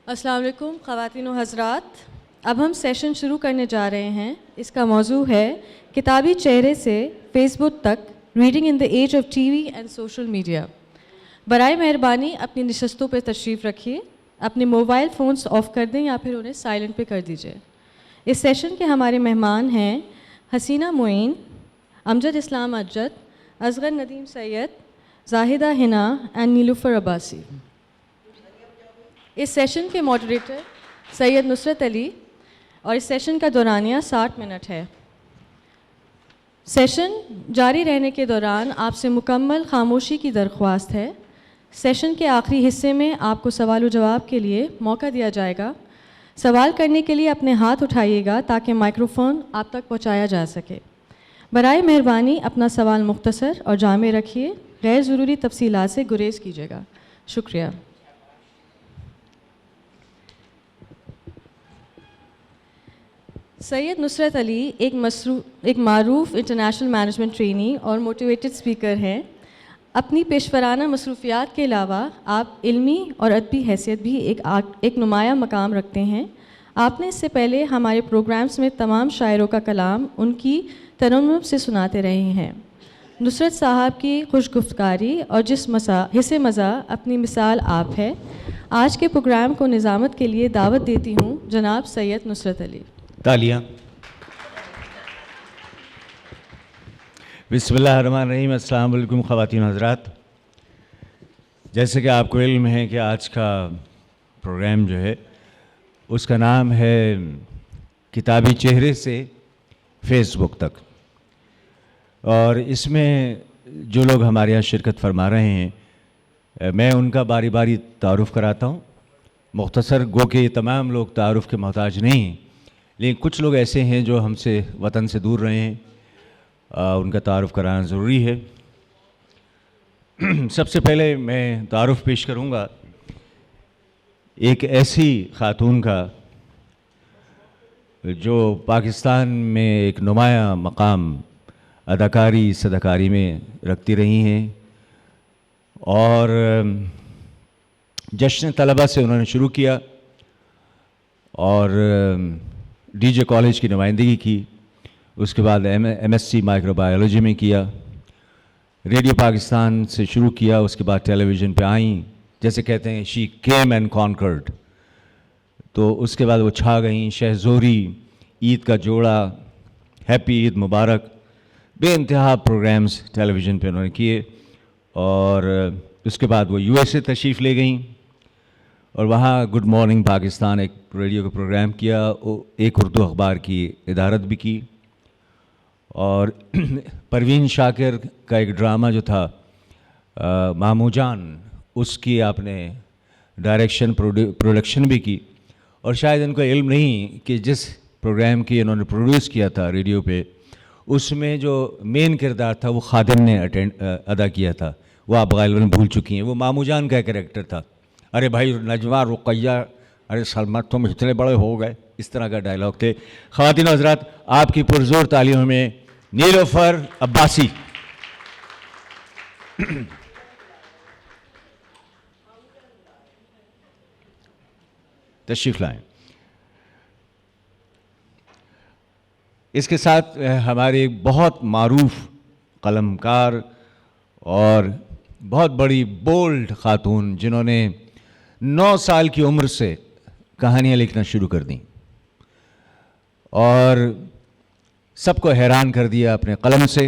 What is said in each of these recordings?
السلام علیکم خواتین و حضرات، اب ہم سیشن شروع کرنے جا رہے ہیں۔ اس کا موضوع ہے کتابی چہرے سے فیس بک تک، reading in the age of TV and social media. برائے مہربانی اپنی نشستوں پہ تشریف رکھیے، اپنے موبائل فونز آف کر دیں یا پھر انہیں سائلنٹ پہ کر دیجیے۔ اس سیشن کے ہمارے مہمان ہیں حسینہ معین، امجد اسلام اجد، اصغر ندیم سید، زاہدہ حنا اینڈ نیلوفر عباسی۔ اس سیشن کے ماڈریٹر سید نصرت علی، اور اس سیشن کا دورانیہ 60 منٹ ہے۔ سیشن جاری رہنے کے دوران آپ سے مکمل خاموشی کی درخواست ہے۔ سیشن کے آخری حصے میں آپ کو سوال و جواب کے لیے موقع دیا جائے گا۔ سوال کرنے کے لیے اپنے ہاتھ اٹھائیے گا تاکہ مائکروفون آپ تک پہنچایا جا سکے۔ برائے مہربانی اپنا سوال مختصر اور جامع رکھیے، غیر ضروری تفصیلات سے گریز کیجیے گا۔ شکریہ۔ سید نصرت علی ایک معروف انٹرنیشنل مینجمنٹ ٹرینی اور موٹیویٹڈ اسپیکر ہیں۔ اپنی پیشورانہ مصروفیات کے علاوہ آپ علمی اور ادبی حیثیت بھی ایک نمایاں مقام رکھتے ہیں۔ آپ نے اس سے پہلے ہمارے پروگرامز میں تمام شاعروں کا کلام ان کی ترنم سے سناتے رہے ہیں۔ نصرت صاحب کی خوش گفتگاری اور جس حص مزہ اپنی مثال آپ ہے۔ آج کے پروگرام کو نظامت کے لیے دعوت دیتی ہوں جناب سید نصرت علی۔ تالیاں۔ بسم اللہ الرحمن الرحیم۔ السلام علیکم خواتین و حضرات۔ جیسے کہ آپ کو علم ہے کہ آج کا پروگرام جو ہے اس کا نام ہے کتابی چہرے سے فیس بک تک، اور اس میں جو لوگ ہمارے یہاں شرکت فرما رہے ہیں میں ان کا باری باری تعارف کراتا ہوں۔ مختصر گو کہ یہ تمام لوگ تعارف کے محتاج نہیں ہیں، لیکن کچھ لوگ ایسے ہیں جو ہم سے وطن سے دور رہے ہیں، ان کا تعارف کرانا ضروری ہے۔ سب سے پہلے میں تعارف پیش کروں گا ایک ایسی خاتون کا جو پاکستان میں ایک نمایاں مقام اداکاری صداکاری میں رکھتی رہی ہیں، اور جشن طلبہ سے انہوں نے شروع کیا اور ڈی جے کالج کی نمائندگی کی، اس کے بعد M S C microbiology میں کیا، ریڈیو پاکستان سے شروع کیا، اس کے بعد ٹیلی ویژن پہ آئیں، جیسے کہتے ہیں شی کیم اینڈ کانکرڈ، تو اس کے بعد وہ چھا گئیں۔ شہ زوری، عید کا جوڑا، ہیپی عید مبارک، بے انتہا پروگرامز ٹیلی ویژن پہ انہوں نے کیے، اور اس کے بعد وہ یو ایس اے تشریف لے گئیں اور وہاں گڈ مارننگ پاکستان ایک ریڈیو کا پروگرام کیا، ایک اردو اخبار کی ادارت بھی کی، اور پروین شاکر کا ایک ڈرامہ جو تھا مامو جان، اس کی آپ نے ڈائریکشن پروڈکشن بھی کی۔ اور شاید ان کو علم نہیں کہ جس پروگرام کی انہوں نے پروڈیوس کیا تھا ریڈیو پہ، اس میں جو مین کردار تھا وہ خادم نے ادا کیا تھا، وہ آپ غالباً بھول چکی ہیں۔ وہ مامو جان کا کریکٹر تھا، ارے بھائی نجوہ رقیہ، ارے سلمہ تم اتنے بڑے ہو گئے، اس طرح کا ڈائلاگ تھے۔ خواتین و حضرات، آپ کی پرزور تعلیموں میں نیلوفر عباسی۔ تشریف لائیں۔ اس کے ساتھ ہمارے ایک بہت معروف قلم کار اور بہت بڑی بولڈ خاتون، جنہوں نے 9 سال کی عمر سے کہانیاں لکھنا شروع کر دیں اور سب کو حیران کر دیا اپنے قلم سے۔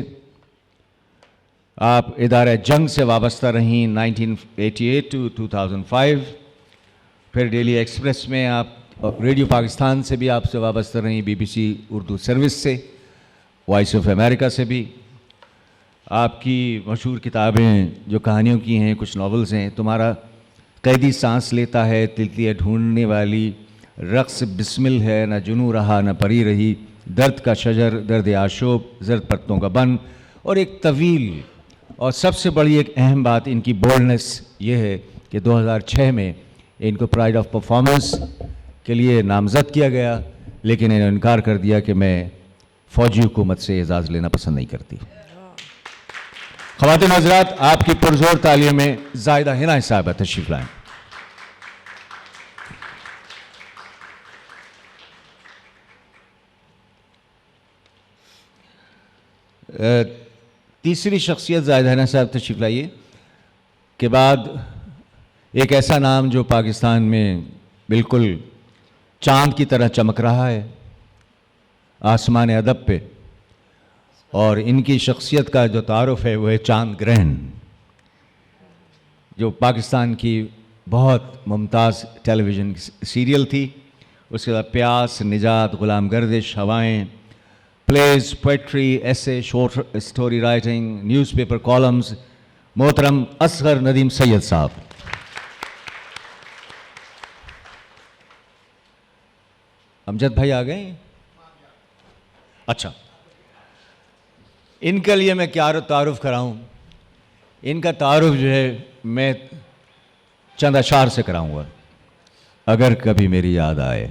آپ ادارہ جنگ سے وابستہ رہیں 1988 to 2005، پھر ڈیلی ایکسپریس میں آپ، ریڈیو پاکستان سے بھی آپ سے وابستہ رہیں، B B C Urdu service سے، وائس آف امریکہ سے بھی۔ آپ کی مشہور کتابیں جو کہانیوں کی ہیں، کچھ ناولز ہیں، تمہارا قیدی سانس لیتا ہے، تلتلیاں ڈھونڈنے والی، رقص بسمل ہے، نہ جنوں رہا نہ پری رہی، درد کا شجر، درد آشوب، زرد پتوں کا بن، اور ایک طویل اور سب سے بڑی ایک اہم بات ان کی بولڈنس یہ ہے کہ 2006 میں ان کو پرائڈ آف پرفارمنس کے لیے نامزد کیا گیا، لیکن انہوں نے انکار کر دیا کہ میں فوجی حکومت سے اعزاز لینا پسند نہیں کرتی۔ خواتین حضرات، آپ کی پرزور تعلیم میں زاہدہ حنا صاحبہ تشریف لائیں۔ تیسری شخصیت زاہد حنا صاحب تشریف لائیے کے بعد ایک ایسا نام جو پاکستان میں بالکل چاند کی طرح چمک رہا ہے آسمان ادب پہ، اور ان کی شخصیت کا جو تعارف ہے وہ ہے چاند گرہن، جو پاکستان کی بہت ممتاز ٹیلی ویژن سیریل تھی. اس کے بعد پیاس، نجات، غلام گردش، ہوائیں، پلیز، پوئٹری، ایسے، short story writing, news paper columns. محترم اصغر ندیم سید صاحب. امجد بھائی آ گئے؟ اچھا، ان کے لیے میں کیا تعارف کراؤں؟ ان کا تعارف جو ہے میں چند اشعار سے کراؤں گا. اگر کبھی میری یاد آئے،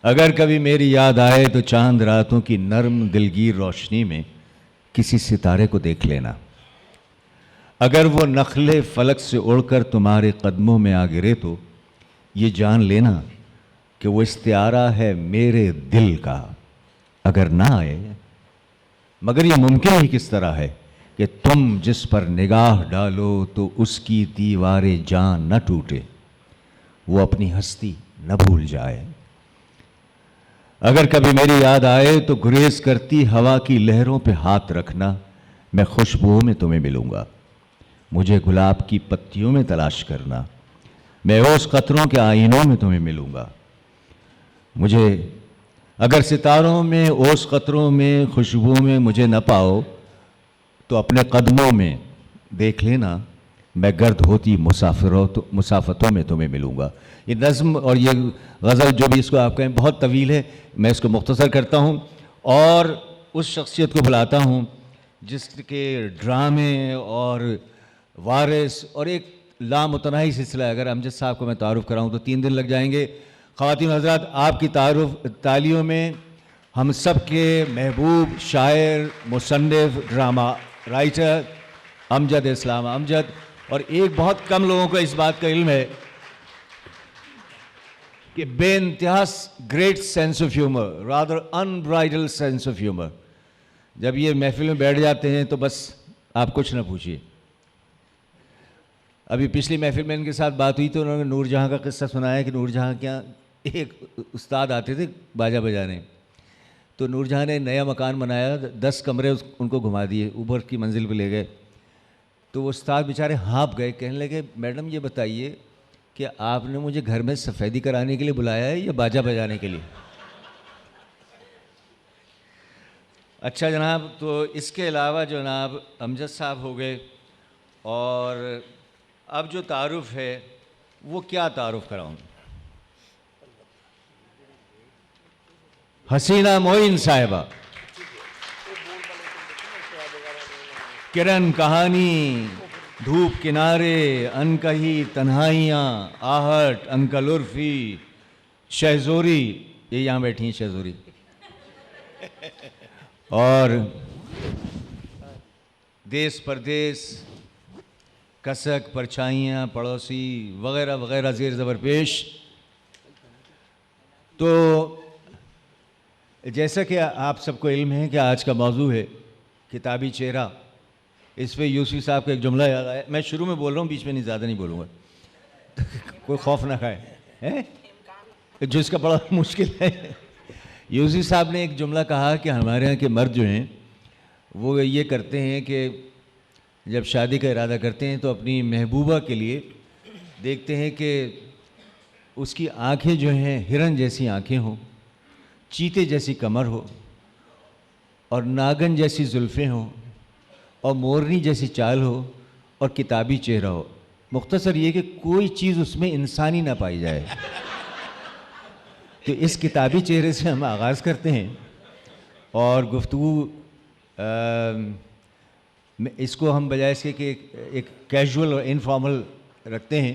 اگر کبھی میری یاد آئے تو چاند راتوں کی نرم دلگیر روشنی میں کسی ستارے کو دیکھ لینا. اگر وہ نخلے فلک سے اڑ کر تمہارے قدموں میں آ گرے تو یہ جان لینا کہ وہ استعارہ ہے میرے دل کا. اگر نہ آئے، مگر یہ ممکن ہی کس طرح ہے کہ تم جس پر نگاہ ڈالو تو اس کی دیوار جان نہ ٹوٹے، وہ اپنی ہستی نہ بھول جائے. اگر کبھی میری یاد آئے تو گریز کرتی ہوا کی لہروں پہ ہاتھ رکھنا. میں خوشبوؤں میں تمہیں ملوں گا، مجھے گلاب کی پتیوں میں تلاش کرنا. میں اوس قطروں کے آئینوں میں تمہیں ملوں گا. مجھے اگر ستاروں میں، اوس قطروں میں، خوشبوؤں میں مجھے نہ پاؤ تو اپنے قدموں میں دیکھ لینا، میں گرد ہوتی مسافتوں میں تمہیں ملوں گا. یہ نظم اور یہ غزل جو بھی اس کو آپ کہیں بہت طویل ہے، میں اس کو مختصر کرتا ہوں اور اس شخصیت کو بلاتا ہوں جس کے ڈرامے اور وارث اور ایک لامتناہی سلسلہ ہے. اگر امجد صاحب کو میں تعارف کراؤں تو 3 دن لگ جائیں گے. خواتین حضرات، آپ کی تالیوں میں ہم سب کے محبوب شاعر، مصنف، ڈرامہ رائٹر امجد اسلام امجد. اور ایک بہت کم لوگوں کو اس بات کا علم ہے کہ بے انتہا great sense of humour, rather unbridled sense of humour. جب یہ محفل میں بیٹھ جاتے ہیں تو بس آپ کچھ نہ پوچھیے. ابھی پچھلی محفل میں ان کے ساتھ بات ہوئی تو انہوں نے نور جہاں کا قصہ سنایا کہ نور جہاں کے یہاں ایک استاد آتے تھے باجا بجانے. تو نور جہاں نے نیا مکان بنایا، 10 کمرے ان کو گھما دیے، اوپر کی منزل پہ لے گئے. تو وہ استاد بیچارے ہانپ گئے، کہنے لگے میڈم یہ بتائیے کہ آپ نے مجھے گھر میں سفیدی کرانے کے لیے بلایا ہے یا باجا بجانے کے لیے؟ اچھا جناب، تو اس کے علاوہ جناب امجد صاحب ہو گئے، اور اب جو تعارف ہے وہ کیا تعارف کراؤں؟ حسینہ معین صاحبہ. کرن کہانی، دھوپ کنارے، انکہی تنہائیاں، آہٹ، انکل عرفی، شہزوری، یہ یہاں بیٹھی ہیں شہزوری، اور دیس پردیس، کسک، پرچھائیاں، پڑوسی وغیرہ وغیرہ زیر زبر پیش. تو جیسا کہ آپ سب کو علم ہے کہ آج کا موضوع ہے کتابی چہرہ، اس پہ یوسفی صاحب کا ایک جملہ یاد آیا. میں شروع میں بول رہا ہوں، بیچ میں نہیں، زیادہ نہیں بولوں گا، کوئی خوف نہ کھائے، جو اس کا بڑا مشکل ہے. یوسفی صاحب نے ایک جملہ کہا کہ ہمارے ہاں کے مرد جو ہیں وہ یہ کرتے ہیں کہ جب شادی کا ارادہ کرتے ہیں تو اپنی محبوبہ کے لیے دیکھتے ہیں کہ اس کی آنکھیں جو ہیں ہرن جیسی آنکھیں ہوں، چیتے جیسی کمر ہو، اور ناگن جیسی زلفیں ہوں، اور مورنی جیسی چال ہو، اور کتابی چہرہ ہو. مختصر یہ کہ کوئی چیز اس میں انسانی نہ پائی جائے. تو اس کتابی چہرے سے ہم آغاز کرتے ہیں اور گفتگو اس کو ہم بجائے اس کے کہ ایک کیجول اور انفارمل رکھتے ہیں.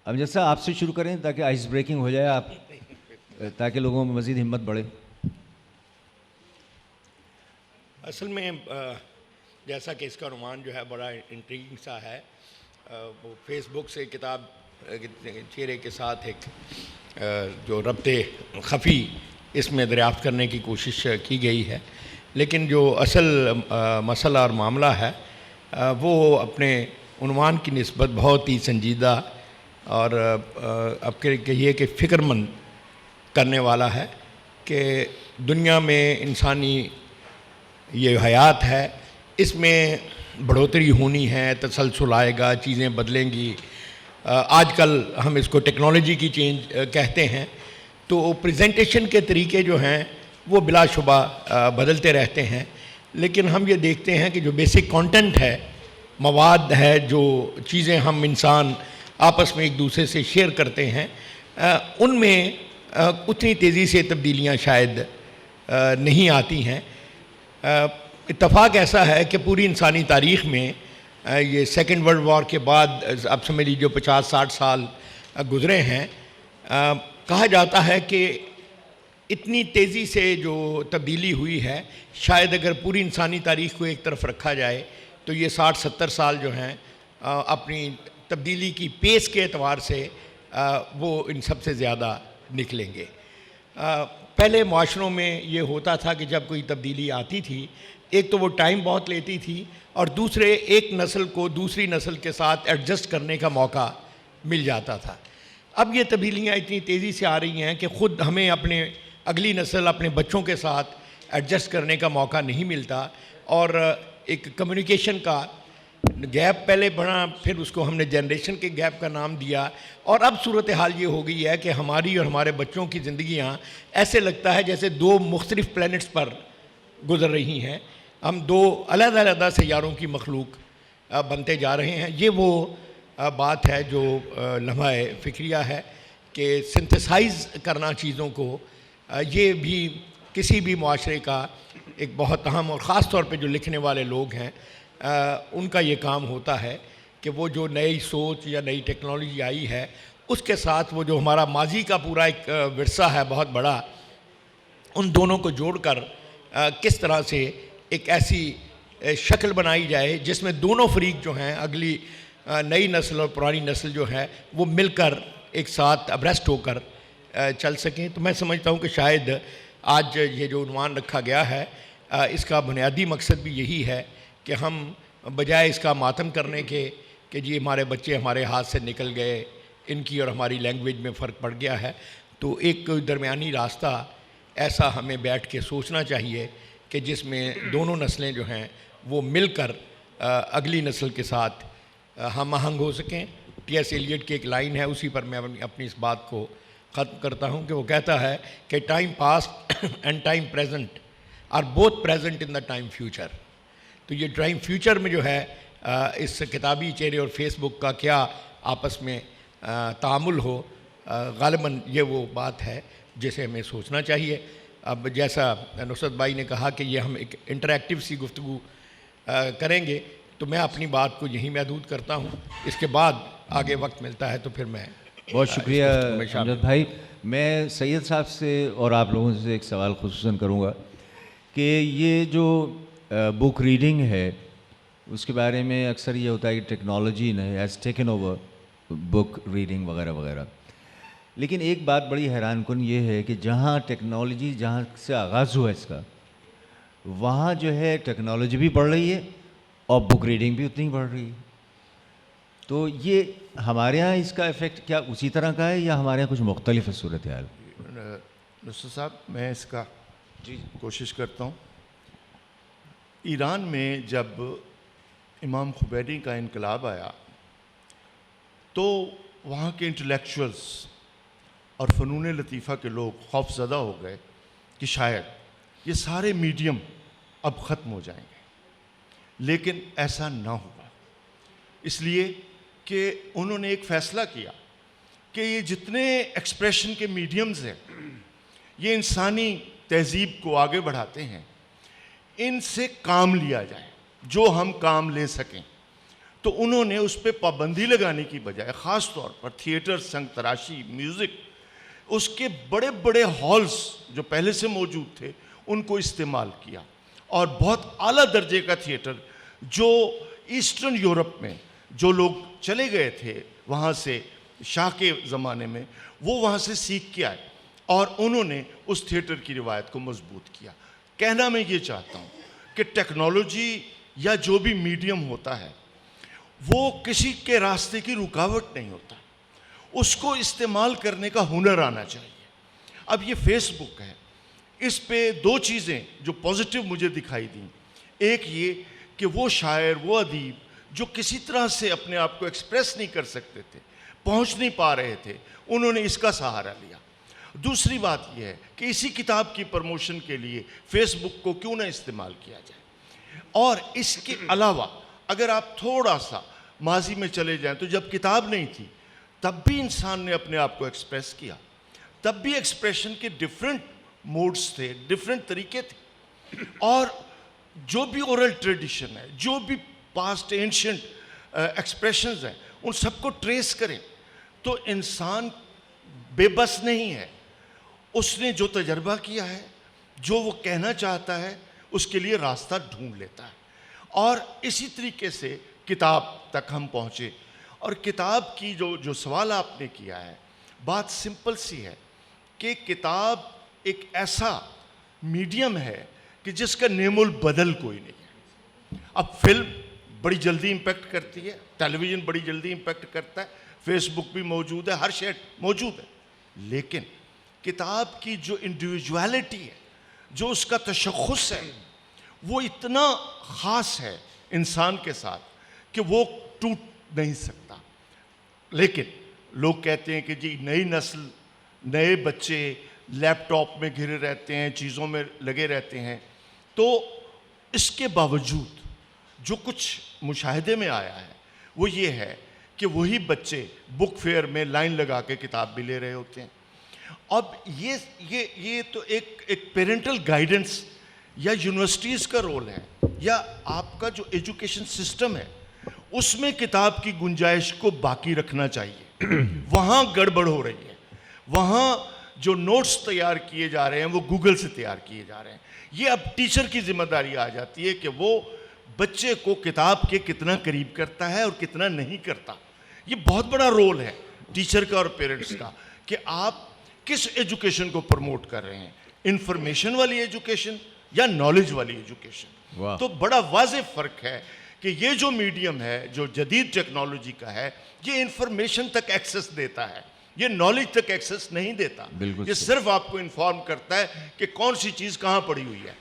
امجد صاحب آپ سے شروع کریں تاکہ آئس بریکنگ ہو جائے، آپ تاکہ لوگوں میں مزید ہمت بڑھے. اصل میں جیسا کہ اس کا عنوان جو ہے بڑا انٹریگنگ سا ہے، وہ فیس بک سے کتاب چہرے کے ساتھ ایک جو ربط خفی اس میں دریافت کرنے کی کوشش کی گئی ہے. لیکن جو اصل مسئلہ اور معاملہ ہے وہ اپنے عنوان کی نسبت بہت ہی سنجیدہ اور اب کہیے کہ فکر مند کرنے والا ہے کہ دنیا میں انسانی یہ حیات ہے، اس میں بڑھوتری ہونی ہے، تسلسل آئے گا، چیزیں بدلیں گی. آج کل ہم اس کو ٹیکنالوجی کی چینج کہتے ہیں، تو پریزنٹیشن کے طریقے جو ہیں وہ بلا شبہ بدلتے رہتے ہیں، لیکن ہم یہ دیکھتے ہیں کہ جو بیسک کانٹینٹ ہے، مواد ہے، جو چیزیں ہم انسان آپس میں ایک دوسرے سے شیئر کرتے ہیں، ان میں اتنی تیزی سے تبدیلیاں شاید نہیں آتی ہیں. اتفاق ایسا ہے کہ پوری انسانی تاریخ میں یہ سیکنڈ ورلڈ وار کے بعد اب سمجھ لیجیے 50-60 سال گزرے ہیں، کہا جاتا ہے کہ اتنی تیزی سے جو تبدیلی ہوئی ہے، شاید اگر پوری انسانی تاریخ کو ایک طرف رکھا جائے تو یہ 60-70 سال جو ہیں اپنی تبدیلی کی پیس کے اعتبار سے وہ ان سب سے زیادہ نکلیں گے. پہلے معاشروں میں یہ ہوتا تھا کہ جب کوئی تبدیلی آتی تھی، ایک تو وہ ٹائم بہت لیتی تھی، اور دوسرے ایک نسل کو دوسری نسل کے ساتھ ایڈجسٹ کرنے کا موقع مل جاتا تھا. اب یہ تبدیلیاں اتنی تیزی سے آ رہی ہیں کہ خود ہمیں اپنے اگلی نسل، اپنے بچوں کے ساتھ ایڈجسٹ کرنے کا موقع نہیں ملتا، اور ایک کمیونیکیشن کا گیپ پہلے بڑھا، پھر اس کو ہم نے جنریشن کے گیپ کا نام دیا، اور اب صورتحال یہ ہو گئی ہے کہ ہماری اور ہمارے بچوں کی زندگیاں ایسے لگتا ہے جیسے دو مختلف پلینٹس پر گزر رہی ہیں. ہم دو علیحدہ علیحدہ سیاروں کی مخلوق بنتے جا رہے ہیں. یہ وہ بات ہے جو لمحہ فکریہ ہے کہ سنتھسائز کرنا چیزوں کو، یہ بھی کسی بھی معاشرے کا ایک بہت اہم، اور خاص طور پہ جو لکھنے والے لوگ ہیں ان کا یہ کام ہوتا ہے کہ وہ جو نئی سوچ یا نئی ٹیکنالوجی آئی ہے اس کے ساتھ وہ جو ہمارا ماضی کا پورا ایک ورثہ ہے بہت بڑا، ان دونوں کو جوڑ کر کس طرح سے ایک ایسی شکل بنائی جائے جس میں دونوں فریق جو ہیں، اگلی نئی نسل اور پرانی نسل جو ہے، وہ مل کر ایک ساتھ ابریسٹ ہو کر چل سکیں. تو میں سمجھتا ہوں کہ شاید آج یہ جو عنوان رکھا گیا ہے اس کا بنیادی مقصد بھی یہی ہے کہ ہم بجائے اس کا ماتم کرنے کے کہ جی ہمارے بچے ہمارے ہاتھ سے نکل گئے، ان کی اور ہماری لینگویج میں فرق پڑ گیا ہے، تو ایک درمیانی راستہ ایسا ہمیں بیٹھ کے سوچنا چاہیے کہ جس میں دونوں نسلیں جو ہیں وہ مل کر اگلی نسل کے ساتھ ہم آہنگ ہو سکیں. ٹی ایس ایلیٹ کی ایک لائن ہے، اسی پر میں اپنی اس بات کو ختم کرتا ہوں کہ وہ کہتا ہے کہ time past and time present are both present in the time future. تو یہ ٹائم فیوچر میں جو ہے اس کتابی چہرے اور فیس بک کا کیا آپس میں تعامل ہو، غالباً یہ وہ بات ہے جسے ہمیں سوچنا چاہیے. اب جیسا نصرت بھائی نے کہا کہ یہ ہم ایک انٹریکٹیو سی گفتگو کریں گے، تو میں اپنی بات کو یہیں محدود کرتا ہوں. اس کے بعد آگے وقت ملتا ہے تو پھر میں بہت شکریہ امجد بھائی. میں سید صاحب سے اور آپ لوگوں سے ایک سوال خصوصاً کروں گا کہ یہ جو بک ریڈنگ ہے اس کے بارے میں اکثر یہ ہوتا ہے کہ ٹیکنالوجی نے has taken over book reading وغیرہ وغیرہ، لیکن ایک بات بڑی حیران کن یہ ہے کہ جہاں ٹیکنالوجی، جہاں سے آغاز ہوا اس کا، وہاں جو ہے ٹیکنالوجی بھی بڑھ رہی ہے اور بک ریڈنگ بھی اتنی بڑھ رہی ہے. تو یہ ہمارے ہاں اس کا ایفیکٹ کیا اسی طرح کا ہے یا ہمارے یہاں کچھ مختلف ہے صورتحال؟ نصرت صاحب میں اس کا کوشش کرتا ہوں. ایران میں جب امام خمینی کا انقلاب آیا تو وہاں کے انٹلیکچوئلس اور فنون لطیفہ کے لوگ خوف زدہ ہو گئے کہ شاید یہ سارے میڈیم اب ختم ہو جائیں گے، لیکن ایسا نہ ہوا. اس لیے کہ انہوں نے ایک فیصلہ کیا کہ یہ جتنے ایکسپریشن کے میڈیمز ہیں، یہ انسانی تہذیب کو آگے بڑھاتے ہیں، ان سے کام لیا جائے جو ہم کام لے سکیں. تو انہوں نے اس پہ پابندی لگانے کی بجائے خاص طور پر تھیٹر، سنگ تراشی، میوزک، اس کے بڑے بڑے ہالز جو پہلے سے موجود تھے ان کو استعمال کیا، اور بہت اعلیٰ درجے کا تھیٹر جو ایسٹرن یورپ میں جو لوگ چلے گئے تھے وہاں سے شاہ کے زمانے میں، وہ وہاں سے سیکھ کے آئے اور انہوں نے اس تھیٹر کی روایت کو مضبوط کیا. کہنا میں یہ چاہتا ہوں کہ ٹیکنالوجی یا جو بھی میڈیم ہوتا ہے وہ کسی کے راستے کی رکاوٹ نہیں ہوتا, اس کو استعمال کرنے کا ہنر آنا چاہیے. اب یہ فیس بک ہے, اس پہ دو چیزیں جو پازیٹیو مجھے دکھائی دیں. ایک یہ کہ وہ شاعر, وہ ادیب جو کسی طرح سے اپنے آپ کو ایکسپریس نہیں کر سکتے تھے, پہنچ نہیں پا رہے تھے, انہوں نے اس کا سہارا لیا. دوسری بات یہ ہے کہ اسی کتاب کی پروموشن کے لیے فیس بک کو کیوں نہ استعمال کیا جائے. اور اس کے علاوہ اگر آپ تھوڑا سا ماضی میں چلے جائیں تو جب کتاب نہیں تھی تب بھی انسان نے اپنے آپ کو ایکسپریس کیا, تب بھی ایکسپریشن کے ڈیفرنٹ موڈز تھے, ڈیفرنٹ طریقے تھے. اور جو بھی اورل ٹریڈیشن ہے, جو بھی پاسٹ اینشنٹ ایکسپریشنز ہیں, ان سب کو ٹریس کریں تو انسان بے بس نہیں ہے. اس نے جو تجربہ کیا ہے, جو وہ کہنا چاہتا ہے, اس کے لیے راستہ ڈھونڈ لیتا ہے. اور اسی طریقے سے کتاب تک ہم پہنچے. اور کتاب کی جو سوال آپ نے کیا ہے, بات سمپل سی ہے کہ کتاب ایک ایسا میڈیم ہے کہ جس کا نیم البدل کوئی نہیں ہے. اب فلم بڑی جلدی امپیکٹ کرتی ہے, ٹیلی ویژن بڑی جلدی امپیکٹ کرتا ہے, فیس بک بھی موجود ہے, ہر شے موجود ہے, لیکن کتاب کی جو انڈیویجویلٹی ہے, جو اس کا تشخص ہے, وہ اتنا خاص ہے انسان کے ساتھ کہ وہ ٹوٹ نہیں سکتا. لیکن لوگ کہتے ہیں کہ جی نئی نسل, نئے بچے لیپ ٹاپ میں گھرے رہتے ہیں, چیزوں میں لگے رہتے ہیں. تو اس کے باوجود جو کچھ مشاہدے میں آیا ہے وہ یہ ہے کہ وہی بچے بک فیئر میں لائن لگا کے کتاب بھی لے رہے ہوتے ہیں. اب یہ تو ایک پیرنٹل گائیڈنس یا یونیورسٹیز کا رول ہے, یا آپ کا جو ایجوکیشن سسٹم ہے اس میں کتاب کی گنجائش کو باقی رکھنا چاہیے. وہاں گڑبڑ ہو رہی ہے, وہاں جو نوٹس تیار کیے جا رہے ہیں وہ گوگل سے تیار کیے جا رہے ہیں. یہ اب ٹیچر کی ذمہ داری آ جاتی ہے کہ وہ بچے کو کتاب کے کتنا قریب کرتا ہے اور کتنا نہیں کرتا. یہ بہت بڑا رول ہے ٹیچر کا اور پیرنٹس کا کہ آپ کس ایجوکیشن کو پروموٹ کر رہے ہیں, انفارمیشن والی ایجوکیشن یا نالج والی ایجوکیشن. تو بڑا واضح فرق ہے کہ یہ جو میڈیم ہے, جو جدید ٹیکنالوجی کا ہے, یہ انفارمیشن تک ایکسس دیتا ہے, یہ نالج تک ایکسس نہیں دیتا. یہ صرف آپ کو انفارم کرتا ہے کہ کون سی چیز کہاں پڑی ہوئی ہے.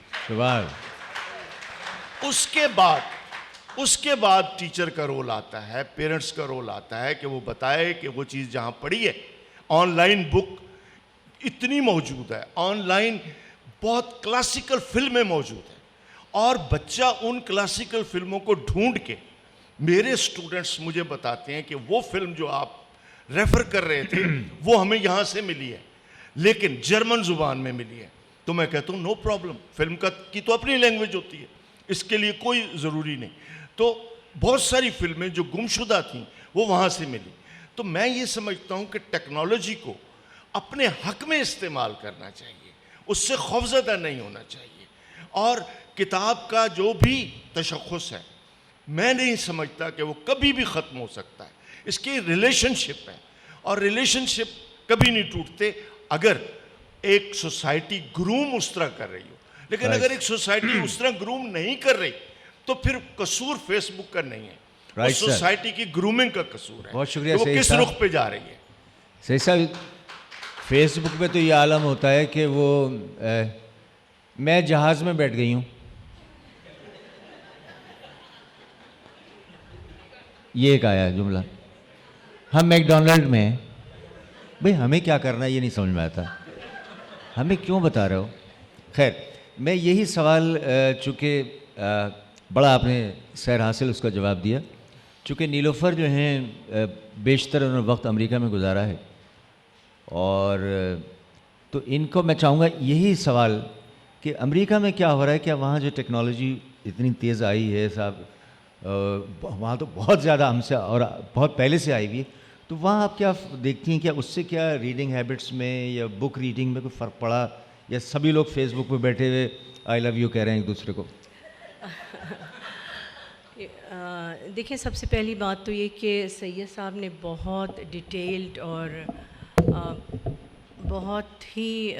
اس کے بعد ٹیچر کا رول آتا ہے, پیرنٹس کا رول آتا ہے کہ وہ بتائے کہ وہ چیز جہاں پڑھی ہے. آن لائن بک اتنی موجود ہے, آن لائن بہت کلاسیکل فلمیں موجود ہیں, اور بچہ ان کلاسیکل فلموں کو ڈھونڈ کے, میرے اسٹوڈنٹس مجھے بتاتے ہیں کہ وہ فلم جو آپ ریفر کر رہے تھے وہ ہمیں یہاں سے ملی ہے لیکن جرمن زبان میں ملی ہے. تو میں کہتا ہوں نو پرابلم, فلم کی تو اپنی لینگویج ہوتی ہے, اس کے لیے کوئی ضروری نہیں. تو بہت ساری فلمیں جو گمشدہ تھیں وہ وہاں سے ملی. تو میں یہ سمجھتا ہوں کہ ٹیکنالوجی کو اپنے حق میں استعمال کرنا چاہیے, اس سے خوفزدہ نہیں ہونا چاہیے. اور کتاب کا جو بھی تشخص ہے میں نہیں سمجھتا کہ وہ کبھی بھی ختم ہو سکتا ہے. اس کی ریلیشن شپ ہے, اور ریلیشن شپ کبھی نہیں ٹوٹتے اگر ایک سوسائٹی گروم اس طرح کر رہی ہو. لیکن اگر ایک سوسائٹی اس طرح گروم نہیں کر رہی تو پھر قصور فیس بک کا نہیں ہے, اس سوسائٹی کی گرومنگ کا قصور ہے. بہت شکریہ. وہ کس رخ پہ جا رہی ہے. صحیح صاحب, فیس بک پہ تو یہ عالم ہوتا ہے کہ وہ میں جہاز میں بیٹھ گئی ہوں, یہ ایک آیا جملہ. ہم میک ڈونلڈ میں ہیں, بھئی ہمیں کیا کرنا ہے یہ نہیں سمجھ میں آتا, ہمیں کیوں بتا رہے ہو. خیر, میں یہی سوال, چونکہ بڑا آپ نے سیر حاصل اس کا جواب دیا, چونکہ نیلوفر جو ہیں بیشتر انہوں نے وقت امریکہ میں گزارا ہے, اور تو ان کو میں چاہوں گا یہی سوال کہ امریکہ میں کیا ہو رہا ہے, کیا وہاں جو ٹیکنالوجی اتنی تیز آئی ہے صاحب, وہاں تو بہت زیادہ ہم سے اور بہت پہلے سے آئی ہوئی ہے, تو وہاں آپ کیا دیکھتی ہیں, کیا اس سے کیا ریڈنگ ہیبٹس میں یا بک ریڈنگ میں کوئی فرق پڑا, یا سبھی لوگ فیس بک پہ بیٹھے ہوئے آئی لو یو کہہ رہے ہیں ایک دوسرے کو؟ دیکھیں, سب سے پہلی بات تو یہ کہ سید صاحب نے بہت ڈیٹیلڈ اور بہت ہی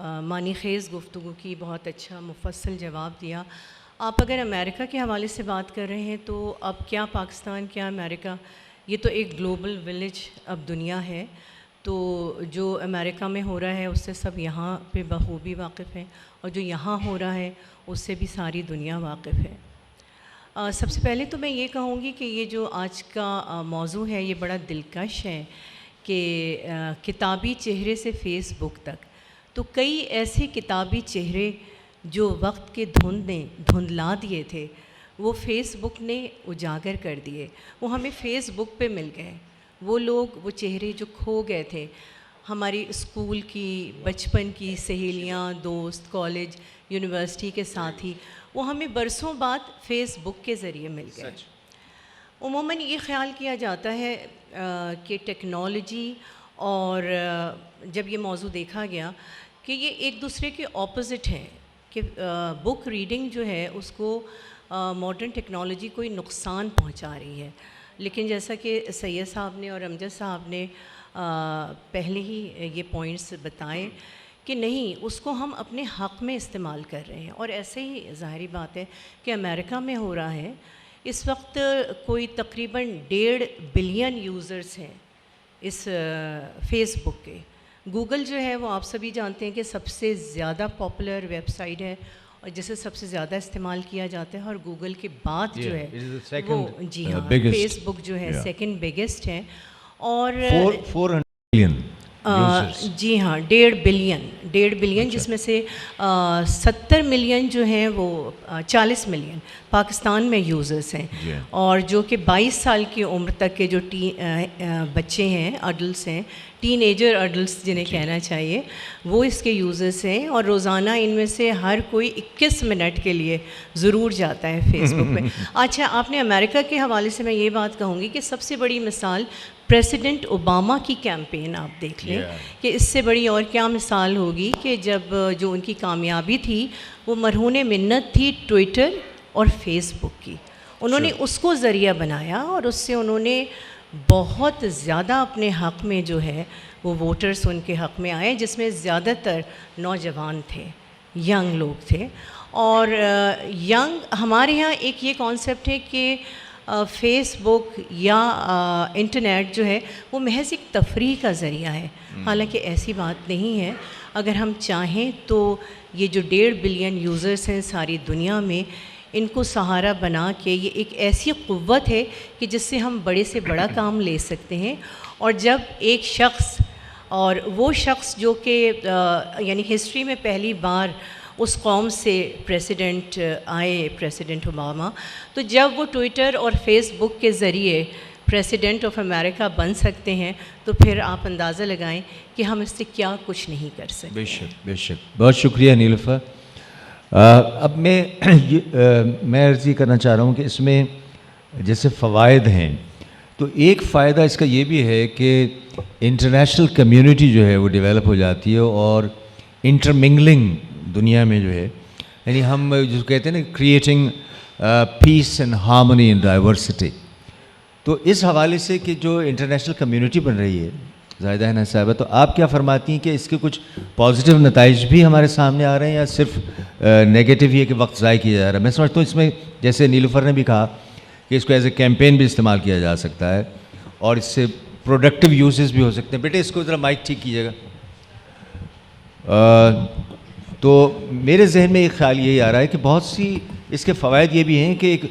معنی خیز گفتگو کی، بہت اچھا مفصل جواب دیا. آپ اگر امریکہ کے حوالے سے بات کر رہے ہیں تو اب کیا پاکستان کیا امریکہ، یہ تو ایک گلوبل ولیج اب دنیا ہے. تو جو امریکہ میں ہو رہا ہے اس سے سب یہاں پہ بخوبی واقف ہیں، اور جو یہاں ہو رہا ہے اس سے بھی ساری دنیا واقف ہے. سب سے پہلے تو میں یہ کہوں گی کہ یہ جو آج کا موضوع ہے یہ بڑا دلکش ہے کہ کتابی چہرے سے فیس بک تک. تو کئی ایسے کتابی چہرے جو وقت کے دھند نے دھندلا دیے تھے وہ فیس بک نے اجاگر کر دیے، وہ ہمیں فیس بک پہ مل گئے. وہ لوگ، وہ چہرے جو کھو گئے تھے، ہماری اسکول کی، بچپن کی سہیلیاں، دوست، کالج، یونیورسٹی کے ساتھی، وہ ہمیں برسوں بعد فیس بک کے ذریعے مل گئے. عموماً یہ خیال کیا جاتا ہے کہ ٹیکنالوجی اور جب یہ موضوع دیکھا گیا کہ یہ ایک دوسرے کے اپوزٹ ہیں، کہ بک ریڈنگ جو ہے اس کو ماڈرن ٹیکنالوجی کوئی نقصان پہنچا رہی ہے. لیکن جیسا کہ سید صاحب نے اور امجد صاحب نے پہلے ہی یہ پوائنٹس بتائے کہ نہیں، اس کو ہم اپنے حق میں استعمال کر رہے ہیں. اور ایسے ہی ظاہری بات ہے کہ امریکہ میں ہو رہا ہے. اس وقت کوئی تقریباً 1.5 بلین یوزرز ہیں اس فیس بک کے. گوگل جو ہے وہ آپ سبھی جانتے ہیں کہ سب سے زیادہ پاپولر ویب سائٹ ہے اور جسے سب سے زیادہ استعمال کیا جاتا ہے، اور گوگل کے بعد جو ہے وہ جی ہاں فیس بک جو ہے سیکنڈ بگیسٹ ہے. اور 400 ملین جی ہاں 1.5 بلین جس میں سے 70 ملین جو ہیں وہ 40 ملین پاکستان میں یوزرز ہیں، اور جو کہ 22 سال کی عمر تک کے جو بچے ہیں، اڈلٹس ہیں، ٹین ایجر اڈلٹس جنہیں کہنا چاہیے، وہ اس کے یوزرز ہیں. اور روزانہ ان میں سے ہر کوئی 21 منٹ کے لیے ضرور جاتا ہے فیس بک پہ. اچھا، آپ نے امریکہ کے حوالے سے میں یہ بات کہوں گی کہ سب سے بڑی مثال پریزیڈنٹ اوباما کی کیمپین آپ دیکھ لیں کہ اس سے بڑی اور کیا مثال ہوگی کہ جب جو ان کی کامیابی تھی وہ مرہون منت تھی ٹویٹر اور فیس بک کی. انہوں نے اس کو ذریعہ بنایا اور اس سے انہوں نے بہت زیادہ اپنے حق میں جو ہے وہ ووٹرز ان کے حق میں آئے، جس میں زیادہ تر نوجوان تھے، ینگ لوگ تھے. اور ینگ ہمارے یہاں ایک یہ کانسیپٹ ہے کہ فیس بک یا انٹرنیٹ جو ہے وہ محض ایک تفریح کا ذریعہ ہے، حالانکہ ایسی بات نہیں ہے. اگر ہم چاہیں تو یہ جو 1.5 بلین یوزرز ہیں ساری دنیا میں، ان کو سہارا بنا کے یہ ایک ایسی قوت ہے کہ جس سے ہم بڑے سے بڑا کام لے سکتے ہیں. اور جب ایک شخص، اور وہ شخص جو کہ یعنی ہسٹری میں پہلی بار اس قوم سے پریزیڈنٹ آئے، پریزیڈنٹ اوباما، تو جب وہ ٹویٹر اور فیس بک کے ذریعے پریزیڈنٹ آف امریکہ بن سکتے ہیں تو پھر آپ اندازہ لگائیں کہ ہم اس سے کیا کچھ نہیں کر سکتے. بے شک بے شک، بہت شکریہ نیلوفر. اب میں عرض یہ کرنا چاہ رہا ہوں کہ اس میں جیسے فوائد ہیں تو ایک فائدہ اس کا یہ بھی ہے کہ انٹرنیشنل کمیونٹی جو ہے وہ ڈیولپ ہو جاتی ہے، اور انٹرمنگلنگ دنیا میں جو ہے، یعنی ہم جو کہتے ہیں نا creating piece and harmony in diversity. تو اس حوالے سے کہ جو انٹرنیشنل کمیونٹی بن رہی ہے زاہدہ حنا صاحبہ، تو آپ کیا فرماتی ہیں کہ اس کے کچھ پازیٹیو نتائج بھی ہمارے سامنے آ رہے ہیں یا صرف نیگیٹو یہ کہ وقت ضائع کیا جا رہا ہے؟ میں سمجھتا ہوں اس میں جیسے نیلوفر نے بھی کہا کہ اس کو ایز اے کیمپین بھی استعمال کیا جا سکتا ہے اور اس سے پروڈکٹیو یوزز بھی ہو سکتے ہیں. بیٹے اس کو ذرا مائک ٹھیک کیجیے گا. تو میرے ذہن میں ایک خیال یہی آ رہا ہے کہ بہت سی اس کے فوائد یہ بھی ہیں کہ ایک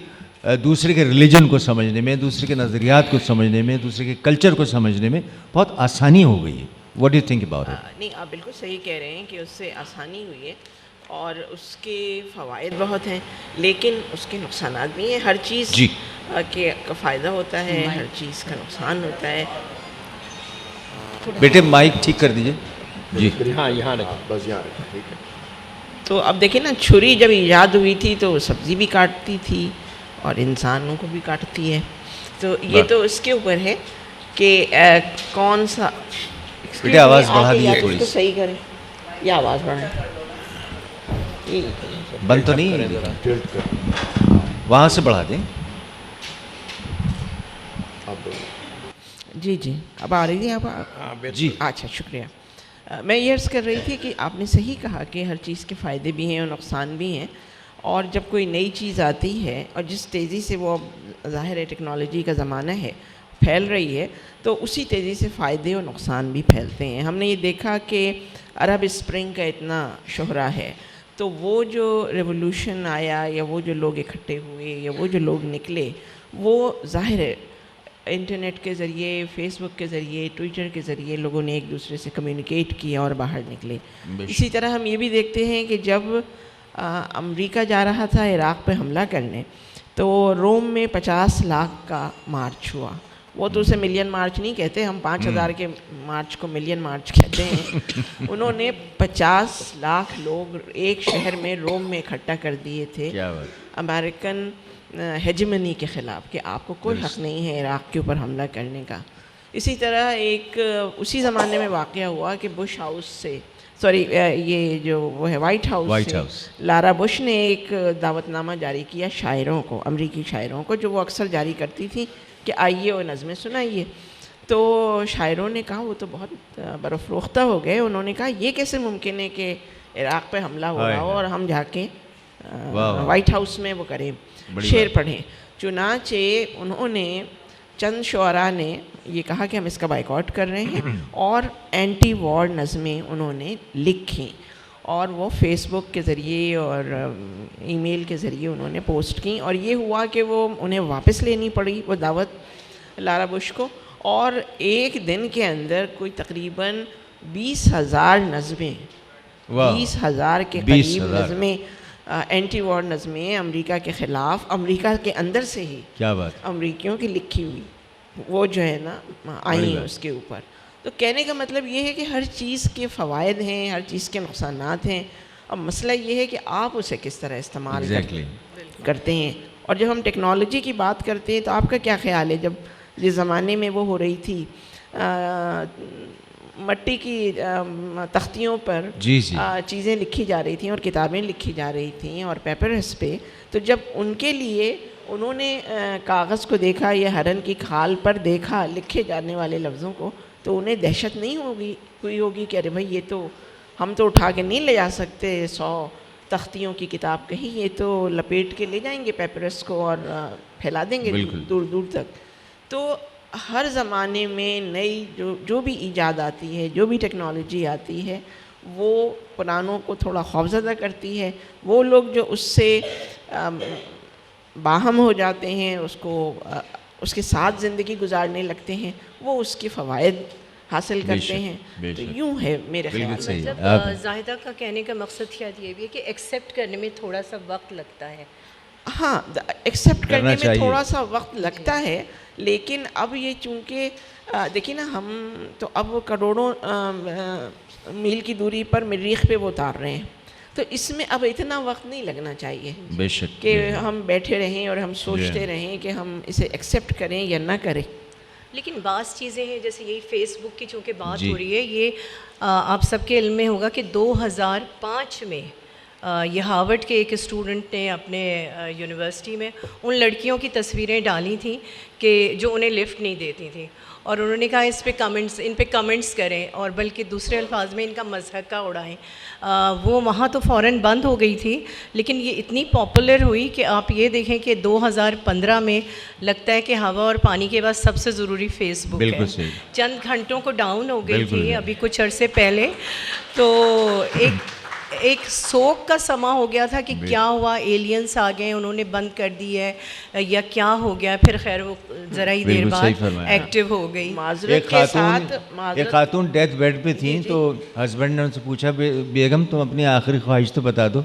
دوسرے کے ریلیجن کو سمجھنے میں، دوسرے کے نظریات کو سمجھنے میں، دوسرے کے کلچر کو سمجھنے میں بہت آسانی ہو گئی ہے. What do you think about it? نہیں، آپ بالکل صحیح کہہ رہے ہیں کہ اس سے آسانی ہوئی ہے اور اس کے فوائد بہت ہیں، لیکن اس کے نقصانات بھی ہیں. ہر چیز کے کا فائدہ ہوتا ہے، ہر چیز کا نقصان ہوتا ہے. بیٹے مائک ٹھیک کر دیجیے. جی ہاں، یہاں رکھیں، بس یہاں رکھیں، ٹھیک ہے. تو اب دیکھیں نا، چھری جب ایجاد ہوئی تھی تو سبزی بھی کاٹتی تھی اور انسانوں کو بھی کاٹتی ہے. تو یہ تو اس کے اوپر ہے کہ کون سا. بیٹے آواز بڑھا دیجیے تھوڑی سی. صحیح کریں یا آواز بڑھائیں. بند تو نہیں، وہاں سے بڑھا دیں. جی جی، اب آ رہی ہے آپ؟ جی اچھا، شکریہ. میں یہ عرض کر رہی تھی کہ آپ نے صحیح کہا کہ ہر چیز کے فائدے بھی ہیں اور نقصان بھی ہیں، اور جب کوئی نئی چیز آتی ہے اور جس تیزی سے وہ ظاہر ہے ٹیکنالوجی کا زمانہ ہے پھیل رہی ہے، تو اسی تیزی سے فائدے اور نقصان بھی پھیلتے ہیں. ہم نے یہ دیکھا کہ عرب اسپرنگ کا اتنا شہرہ ہے، تو وہ جو ریولوشن آیا یا وہ جو لوگ اکٹھے ہوئے یا وہ جو لوگ نکلے، وہ ظاہر ہے انٹرنیٹ کے ذریعے، فیس بک کے ذریعے، ٹویٹر کے ذریعے لوگوں نے ایک دوسرے سے کمیونیکیٹ کیا اور باہر نکلے. اسی طرح ہم یہ بھی دیکھتے ہیں کہ جب امریکہ جا رہا تھا عراق پہ حملہ کرنے، تو روم میں 50 لاکھ کا مارچ ہوا. وہ تو اسے ملین مارچ نہیں کہتے، ہم 5000 کے مارچ کو ملین مارچ کہتے ہیں. انہوں نے 50 لاکھ لوگ ایک شہر میں روم میں اکٹھا کر دیے تھے امریکن ہیجمنی کے خلاف، کہ آپ کو کوئی حق نہیں ہے عراق کے اوپر حملہ کرنے کا. اسی طرح ایک اسی زمانے میں واقعہ ہوا کہ بش ہاؤس سے یہ جو وہ ہے وائٹ ہاؤس سے لارا بش نے ایک دعوت نامہ جاری کیا شاعروں کو، امریکی شاعروں کو، جو وہ اکثر جاری کرتی تھی کہ آئیے اور نظمیں سنائیے. تو شاعروں نے کہا، وہ تو بہت برافروختہ ہو گئے، انہوں نے کہا یہ کیسے ممکن ہے کہ عراق پہ حملہ ہو رہا ہو اور ہم جا کے وائٹ ہاؤس میں وہ کریں، شعر پڑھیں. چنانچہ انہوں نے چند شعراء نے یہ کہا کہ ہم اس کا بائیکاٹ کر رہے ہیں، اور اینٹی وار نظمیں انہوں نے لکھیں اور وہ فیس بک کے ذریعے اور ای میل کے ذریعے انہوں نے پوسٹ کیں. اور یہ ہوا کہ وہ انہیں واپس لینی پڑی وہ دعوت لارا بش کو، اور ایک دن کے اندر کوئی تقریباً 20,000 نظمیں، 20,000 کے قریب نظمیں، اینٹی وار نظمیں امریکہ کے خلاف، امریکہ کے اندر سے ہی کیا بات، امریکیوں کی لکھی ہوئی وہ جو ہے نا آئی ہیں اس کے اوپر. تو کہنے کا مطلب یہ ہے کہ ہر چیز کے فوائد ہیں، ہر چیز کے نقصانات ہیں. اب مسئلہ یہ ہے کہ آپ اسے کس طرح استعمال کرتے ہیں. اور جب ہم ٹیکنالوجی کی بات کرتے ہیں تو آپ کا کیا خیال ہے، جب جس زمانے میں وہ ہو رہی تھی مٹی کی تختیوں پر چیزیں لکھی جا رہی تھیں اور کتابیں لکھی جا رہی تھیں اور پیپرس پہ، تو جب ان کے لیے انہوں نے کاغذ کو دیکھا یا ہرن کی کھال پر دیکھا لکھے جانے والے لفظوں کو، تو انہیں دہشت نہیں ہوگی کہ ارے بھائی یہ تو ہم تو اٹھا کے نہیں لے جا سکتے 100 تختیوں کی کتاب کہیں، یہ تو لپیٹ کے لے جائیں گے پیپرس کو اور پھیلا دیں گے دور دور تک. تو ہر زمانے میں نئی جو بھی ایجاد آتی ہے، جو بھی ٹیکنالوجی آتی ہے، وہ پرانوں کو تھوڑا خوفزدہ کرتی ہے. وہ لوگ جو اس سے باہم ہو جاتے ہیں، اس کے ساتھ زندگی گزارنے لگتے ہیں، وہ اس کے فوائد حاصل کرتے ہیں. تو یوں ہے میرے خیال میں. مطلب زاہدہ کا کہنے کا مقصد شاید یہ بھی ہے کہ ایکسیپٹ کرنے میں تھوڑا سا وقت لگتا ہے. ہاں، ایکسیپٹ کرنے میں تھوڑا سا وقت لگتا ہے، لیکن اب یہ چونکہ دیکھیں نا، ہم تو اب کروڑوں میل کی دوری پر مریخ پہ وہ اتار رہے ہیں، تو اس میں اب اتنا وقت نہیں لگنا چاہیے بے شک کہ ہم بیٹھے رہیں اور ہم سوچتے رہیں کہ ہم اسے ایکسیپٹ کریں یا نہ کریں. لیکن بعض چیزیں ہیں، جیسے یہی فیس بک کی چونکہ بات ہو رہی ہے، یہ آپ سب کے علم میں ہوگا کہ 2005 میں یہ ہارورڈ کے ایک اسٹوڈنٹ نے اپنے یونیورسٹی میں ان لڑکیوں کی تصویریں ڈالی تھیں کہ جو انہیں لفٹ نہیں دیتی تھیں، اور انہوں نے کہا ان پہ کمنٹس کریں اور بلکہ دوسرے الفاظ میں ان کا مضحکہ اڑائیں. وہ وہاں تو فوراً بند ہو گئی تھی، لیکن یہ اتنی پاپولر ہوئی کہ آپ یہ دیکھیں کہ 2015 میں لگتا ہے کہ ہوا اور پانی کے بعد سب سے ضروری فیس بک ہے. چند گھنٹوں کو ڈاؤن ہو گئی تھی ابھی کچھ عرصے پہلے، تو ایک سوگ کا سما ہو گیا تھا کہ کیا ہوا، ایلینس آ گئے انہوں نے بند کر دی ہے یا کیا ہو گیا. پھر خیر وہ ذرا ہی دیر بعد ایکٹیو ہو گئی. ایک خاتون ڈیتھ بیڈ پہ تھیں، تو ہسبینڈ نے ان سے پوچھا بیگم تم اپنی آخری خواہش تو بتا دو.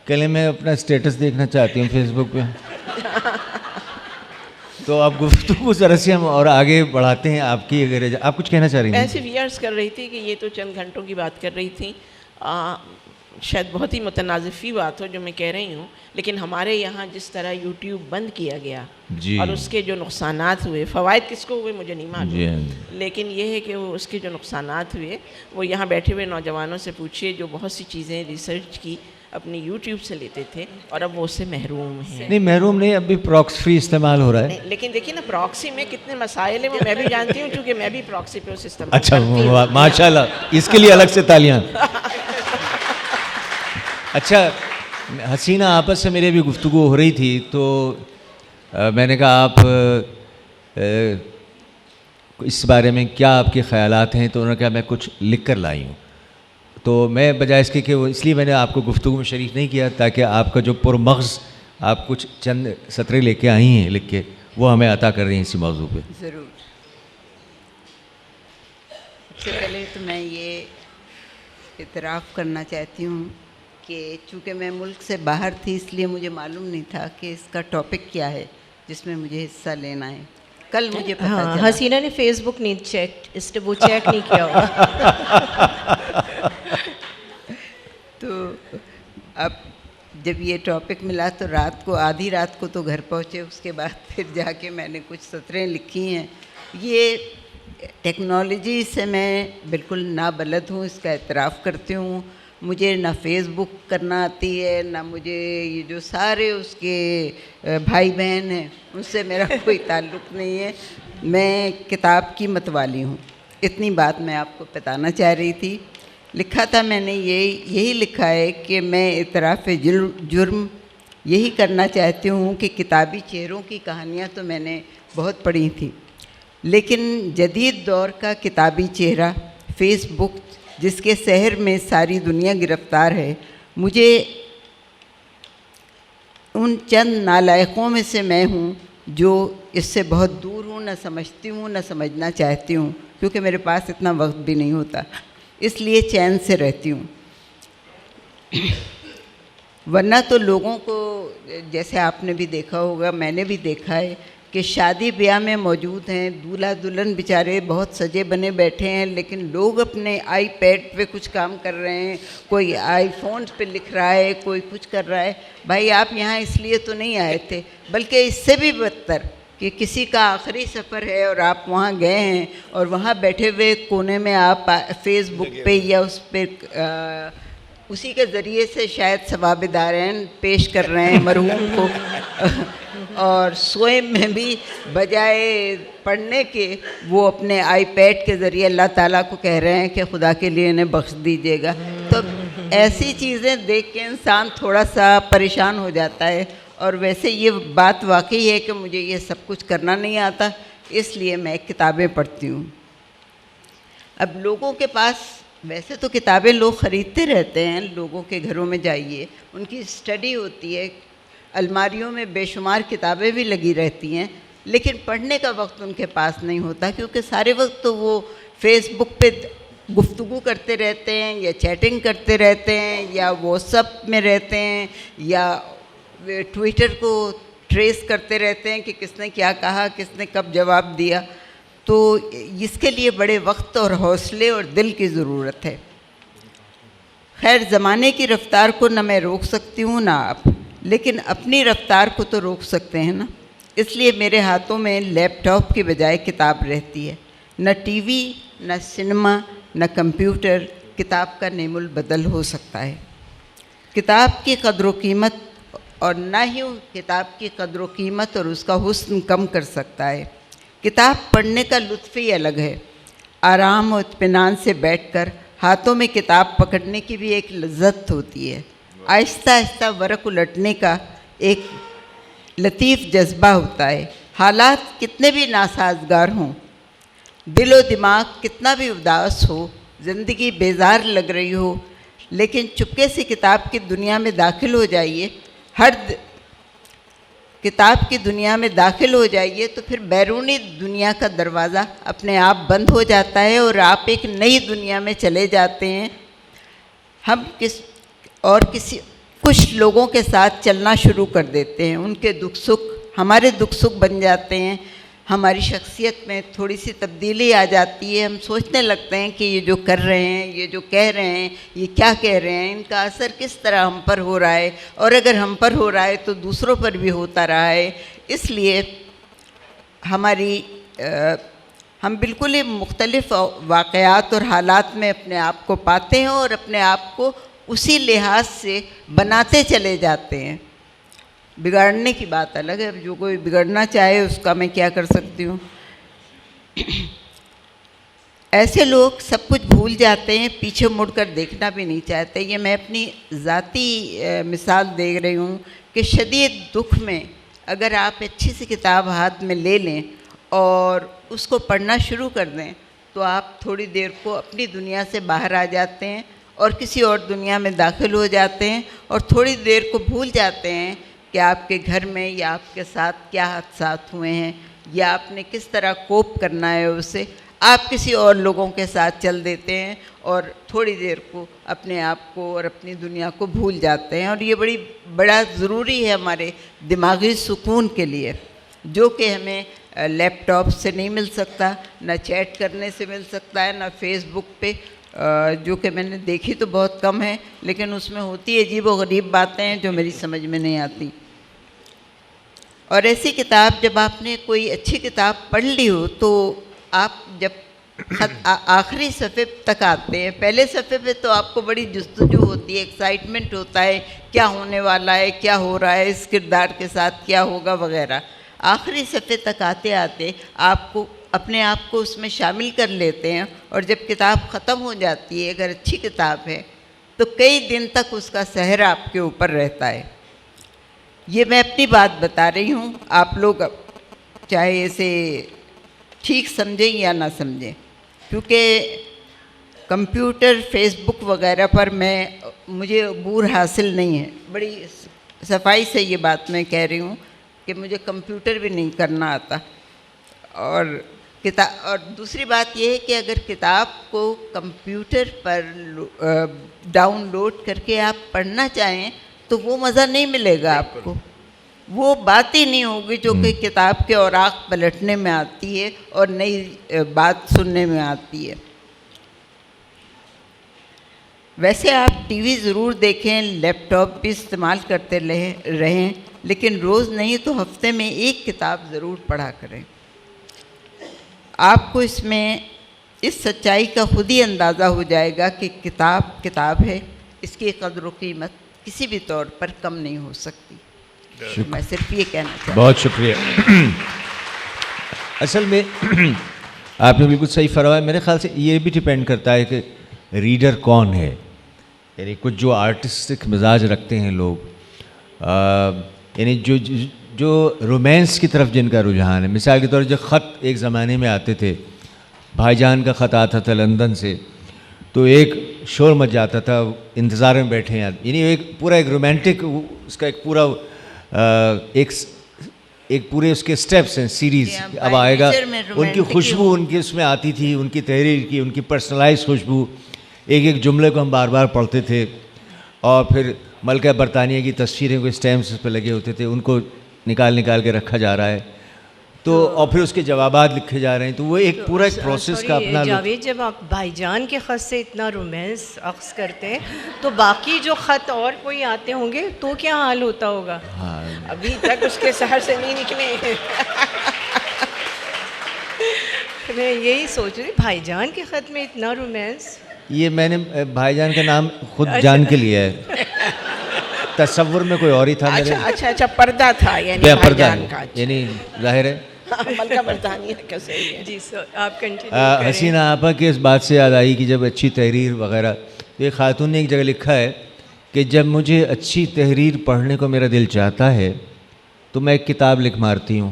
کہلے میں اپنا اسٹیٹس دیکھنا چاہتی ہوں فیس بک پہ. تو آپ گفتگو ذرا سی ہم اور آگے بڑھاتے ہیں. آپ کی اگر آپ کچھ کہنا چاہ رہی ہیں؟ ایسے ویئرس کر رہی تھی کہ یہ تو چند گھنٹوں کی بات کر رہی تھیں، شاید بہت ہی متنازعی بات ہو جو میں کہہ رہی ہوں، لیکن ہمارے یہاں جس طرح یوٹیوب بند کیا گیا اور اس کے جو نقصانات ہوئے، فوائد کس کو ہوئے مجھے نہیں معلوم، لیکن یہ ہے کہ اس کے جو نقصانات ہوئے وہ یہاں بیٹھے ہوئے نوجوانوں سے پوچھیے جو بہت سی چیزیں ریسرچ کی اپنی یوٹیوب سے لیتے تھے اور اب وہ اس سے محروم ہیں. نہیں محروم نہیں, اب بھی پراکس فری استعمال ہو رہا ہے. لیکن دیکھیے نا پراکسی میں کتنے مسائل ہیں وہ میں بھی جانتی ہوں کیونکہ میں بھی پراکسی پہ اس استعمال اچھا کرتی ہوں. ماشاء اللہ, اس کے لیے الگ سے تالیاں. اچھا حسینہ, آپس سے میرے بھی گفتگو ہو رہی تھی تو میں نے کہا آپ اس بارے میں کیا آپ کے خیالات ہیں, تو انہوں نے کہا میں کچھ لکھ کر لائی ہوں. تو میں بجائے اس کے کہ وہ اس لیے میں نے آپ کو گفتگو میں شریک نہیں کیا تاکہ آپ کا جو پرمغز آپ کچھ چند سطریں لے کے آئی ہیں لکھ کے, وہ ہمیں عطا کر رہی ہیں اسی موضوع پہ. ضرور. سب سے پہلے تو میں یہ اعتراف کرنا چاہتی ہوں کہ چونکہ میں ملک سے باہر تھی اس لیے مجھے معلوم نہیں تھا کہ اس کا ٹاپک کیا ہے جس میں مجھے حصہ لینا ہے. کل مجھے پتہ چلا. حسینہ نے فیس بک نہیں چیک, اس نے وہ چیک نہیں کیا ہوگا. تو اب جب یہ ٹاپک ملا تو رات کو, آدھی رات کو تو گھر پہنچے, اس کے بعد پھر جا کے میں نے کچھ سطریں لکھی ہیں. یہ ٹیکنالوجی سے میں بالکل نابلد ہوں, اس کا اعتراف کرتی ہوں. مجھے نہ فیس بک کرنا آتی ہے, نہ مجھے یہ جو سارے اس کے بھائی بہن ہیں ان سے میرا کوئی تعلق نہیں ہے. میں کتاب کی متوالی ہوں. اتنی بات میں آپ کو بتانا چاہ رہی تھی. لکھا تھا میں نے یہی لکھا ہے کہ میں اعتراف جرم یہی کرنا چاہتی ہوں کہ کتابی چہروں کی کہانیاں تو میں نے بہت پڑھی تھیں, لیکن جدید دور کا کتابی چہرہ فیس بک جس کے سحر میں ساری دنیا گرفتار ہے, مجھے ان چند نالائقوں میں سے میں ہوں جو اس سے بہت دور ہوں, نہ سمجھتی ہوں نہ سمجھنا چاہتی ہوں, کیونکہ میرے پاس اتنا وقت بھی نہیں ہوتا, اس لیے چین سے رہتی ہوں. ورنہ تو لوگوں کو, جیسے آپ نے بھی دیکھا ہوگا, میں نے بھی دیکھا ہے کہ شادی بیاہ میں موجود ہیں, دولہا دلہن بیچارے بہت سجے بنے بیٹھے ہیں, لیکن لوگ اپنے آئی پیڈ پہ کچھ کام کر رہے ہیں, کوئی آئی فون پہ لکھ رہا ہے, کوئی کچھ کر رہا ہے. بھائی آپ یہاں اس لیے تو نہیں آئے تھے, بلکہ اس سے بھی بدتر کہ کسی کا آخری سفر ہے اور آپ وہاں گئے ہیں اور وہاں بیٹھے ہوئے کونے میں آپ فیس بک پہ یا اس پہ اسی کے ذریعے سے شاید ثواب دارین پیش کر رہے ہیں مرحوم کو, اور سوئے میں بھی بجائے پڑھنے کے وہ اپنے آئی پیڈ کے ذریعے اللہ تعالیٰ کو کہہ رہے ہیں کہ خدا کے لیے انہیں بخش دیجیے گا. تو ایسی چیزیں دیکھ کے انسان تھوڑا سا پریشان ہو جاتا ہے. اور ویسے یہ بات واقعی ہے کہ مجھے یہ سب کچھ کرنا نہیں آتا, اس لیے میں کتابیں پڑھتی ہوں. اب لوگوں کے پاس ویسے تو کتابیں لوگ خریدتے رہتے ہیں, لوگوں کے گھروں میں جائیے, ان کی اسٹڈی ہوتی ہے, الماریوں میں بے شمار کتابیں بھی لگی رہتی ہیں, لیکن پڑھنے کا وقت ان کے پاس نہیں ہوتا, کیونکہ سارے وقت تو وہ فیس بک پہ گفتگو کرتے رہتے ہیں, یا چیٹنگ کرتے رہتے ہیں, یا واٹس ایپ میں رہتے ہیں, یا ٹویٹر کو ٹریس کرتے رہتے ہیں کہ کس نے کیا کہا, کس نے کب جواب دیا. تو اس کے لیے بڑے وقت اور حوصلے اور دل کی ضرورت ہے. خیر, زمانے کی رفتار کو نہ میں روک سکتی ہوں نہ آپ, لیکن اپنی رفتار کو تو روک سکتے ہیں نا. اس لیے میرے ہاتھوں میں لیپ ٹاپ کی بجائے کتاب رہتی ہے. نہ ٹی وی, نہ سنیما, نہ کمپیوٹر کتاب کا نعم البدل ہو سکتا ہے. کتاب کی قدر و قیمت اور نہ ہی کتاب کی قدر و قیمت اور اس کا حسن کم کر سکتا ہے. کتاب پڑھنے کا لطف ہی الگ ہے. آرام و اطمینان سے بیٹھ کر ہاتھوں میں کتاب پکڑنے کی بھی ایک لذت ہوتی ہے. آہستہ آہستہ ورق الٹنے کا ایک لطیف جذبہ ہوتا ہے. حالات کتنے بھی ناسازگار ہوں, دل و دماغ کتنا بھی اداس ہو, زندگی بیزار لگ رہی ہو, لیکن چپکے سے کتاب کی دنیا میں داخل ہو جائیے, کتاب کی دنیا میں داخل ہو جائیے تو پھر بیرونی دنیا کا دروازہ اپنے آپ بند ہو جاتا ہے اور آپ ایک نئی دنیا میں چلے جاتے ہیں. ہم کچھ لوگوں کے ساتھ چلنا شروع کر دیتے ہیں, ان کے دکھ سکھ ہمارے دکھ سکھ بن جاتے ہیں, ہماری شخصیت میں تھوڑی سی تبدیلی آ جاتی ہے. ہم سوچنے لگتے ہیں کہ یہ جو کر رہے ہیں, یہ جو کہہ رہے ہیں, یہ کیا کہہ رہے ہیں, ان کا اثر کس طرح ہم پر ہو رہا ہے, اور اگر ہم پر ہو رہا ہے تو دوسروں پر بھی ہوتا رہا ہے. اس لیے ہم بالکل ہی مختلف واقعات اور حالات میں اپنے آپ کو پاتے ہیں اور اپنے آپ کو اسی لحاظ سے بناتے چلے جاتے ہیں. بگاڑنے کی بات الگ ہے، اب جو کوئی بگڑنا چاہے اس کا میں کیا کر سکتی ہوں. ایسے لوگ سب کچھ بھول جاتے ہیں، پیچھے مڑ کر دیکھنا بھی نہیں چاہتے. یہ میں اپنی ذاتی مثال دے رہی ہوں کہ شدید دکھ میں اگر آپ اچھی سی کتاب ہاتھ میں لے لیں اور اس کو پڑھنا شروع کر دیں تو آپ تھوڑی دیر کو اپنی دنیا سے باہر آ جاتے ہیں اور کسی اور دنیا میں داخل ہو جاتے ہیں، اور تھوڑی دیر کو بھول جاتے ہیں کہ آپ کے گھر میں یا آپ کے ساتھ کیا حادثات ہوئے ہیں یا آپ نے کس طرح کوپ کرنا ہے اسے. آپ کسی اور لوگوں کے ساتھ چل دیتے ہیں اور تھوڑی دیر کو اپنے آپ کو اور اپنی دنیا کو بھول جاتے ہیں. اور یہ بڑا ضروری ہے ہمارے دماغی سکون کے لیے، جو کہ ہمیں لیپ ٹاپ سے نہیں مل سکتا، نہ چیٹ کرنے سے مل سکتا ہے، نہ فیس بک پہ، جو کہ میں نے دیکھی تو بہت کم ہے، لیکن اس میں ہوتی عجیب و غریب باتیں ہیں جو میری سمجھ میں نہیں آتی. اور ایسی کتاب جب آپ نے کوئی اچھی کتاب پڑھ لی ہو تو آپ جب آخری صفحے تک آتے ہیں، پہلے صفحے پہ تو آپ کو بڑی جستجو ہوتی ہے، ایکسائٹمنٹ ہوتا ہے کیا ہونے والا ہے، کیا ہو رہا ہے، اس کردار کے ساتھ کیا ہوگا وغیرہ. آخری صفحے تک آتے آتے آپ کو اپنے آپ کو اس میں شامل کر لیتے ہیں، اور جب کتاب ختم ہو جاتی ہے، اگر اچھی کتاب ہے تو کئی دن تک اس کا سحر آپ کے اوپر رہتا ہے. یہ میں اپنی بات بتا رہی ہوں، آپ لوگ چاہے اسے ٹھیک سمجھیں یا نہ سمجھیں، کیونکہ کمپیوٹر، فیس بک وغیرہ پر مجھے عبور حاصل نہیں ہے. بڑی صفائی سے یہ بات میں کہہ رہی ہوں کہ مجھے کمپیوٹر بھی نہیں کرنا آتا. اور دوسری بات یہ ہے کہ اگر کتاب کو کمپیوٹر پر ڈاؤن لوڈ کر کے آپ پڑھنا چاہیں تو وہ مزہ نہیں ملے گا آپ کو، وہ بات ہی نہیں ہوگی جو کہ کتاب کے اوراق پلٹنے میں آتی ہے اور نئی بات سننے میں آتی ہے. ویسے آپ ٹی وی ضرور دیکھیں، لیپ ٹاپ بھی استعمال کرتے رہیں، لیکن روز نہیں تو ہفتے میں ایک کتاب ضرور پڑھا کریں. آپ کو اس سچائی کا خود ہی اندازہ ہو جائے گا کہ کتاب ہے، اس کی قدر و قیمت کسی بھی طور پر کم نہیں ہو سکتی. میں صرف یہ کہنا چاہتا ہوں. بہت شکریہ. اصل میں آپ نے بالکل صحیح فرمایا. میرے خیال سے یہ بھی ڈپینڈ کرتا ہے کہ ریڈر کون ہے. یعنی کچھ جو آرٹسٹک مزاج رکھتے ہیں لوگ، یعنی جو رومانس کی طرف جن کا رجحان ہے. مثال کے طور جو خط ایک زمانے میں آتے تھے، بھائی جان کا خط آتا تھا لندن سے، تو ایک شور مچ جاتا تھا، انتظار میں بیٹھے ہیں. یعنی ایک رومانٹک، اس کا ایک پورا ایک پورے اس کے سٹیپس ہیں، سیریز اب آئے گا. ان کی خوشبو ان کی اس میں آتی تھی، ان کی تحریر کی، ان کی پرسنلائز خوشبو. ایک جملے کو ہم بار بار پڑھتے تھے. اور پھر ملکہ برطانیہ کی تصویریں کوئی اسٹیمپس پہ لگے ہوتے تھے، ان کو نکال کے رکھا جا رہا ہے. تو اور پھر اس کے جوابات لکھے جا رہے ہیں. تو وہ ایک پورا ایک پروسیس کا اپنا. جاوید، جب آپ بھائی جان کے خط سے اتنا رومانس اخذ کرتے ہیں تو باقی جو خط اور کوئی آتے ہوں گے تو کیا حال ہوتا ہوگا؟ ابھی تک اس کے سحر سے نہیں نکلے. میں یہی سوچ رہی، بھائی جان کے خط میں اتنا رومانس. یہ میں نے بھائی جان کا نام خود جان کے لیا ہے. تصور میں کوئی اور ہی تھا. اچھا پردہ تھا، یعنی بھائی جان کا. یعنی ظاہر ہے ملکہ برطانیہ کا صحیح ہے. جی سر، آپ کنٹینیو کریں. حسینہ آپا کی اس بات سے یاد آئی کہ جب اچھی تحریر وغیرہ، ایک خاتون نے ایک جگہ لکھا ہے کہ جب مجھے اچھی تحریر پڑھنے کو میرا دل چاہتا ہے تو میں ایک کتاب لکھ مارتی ہوں.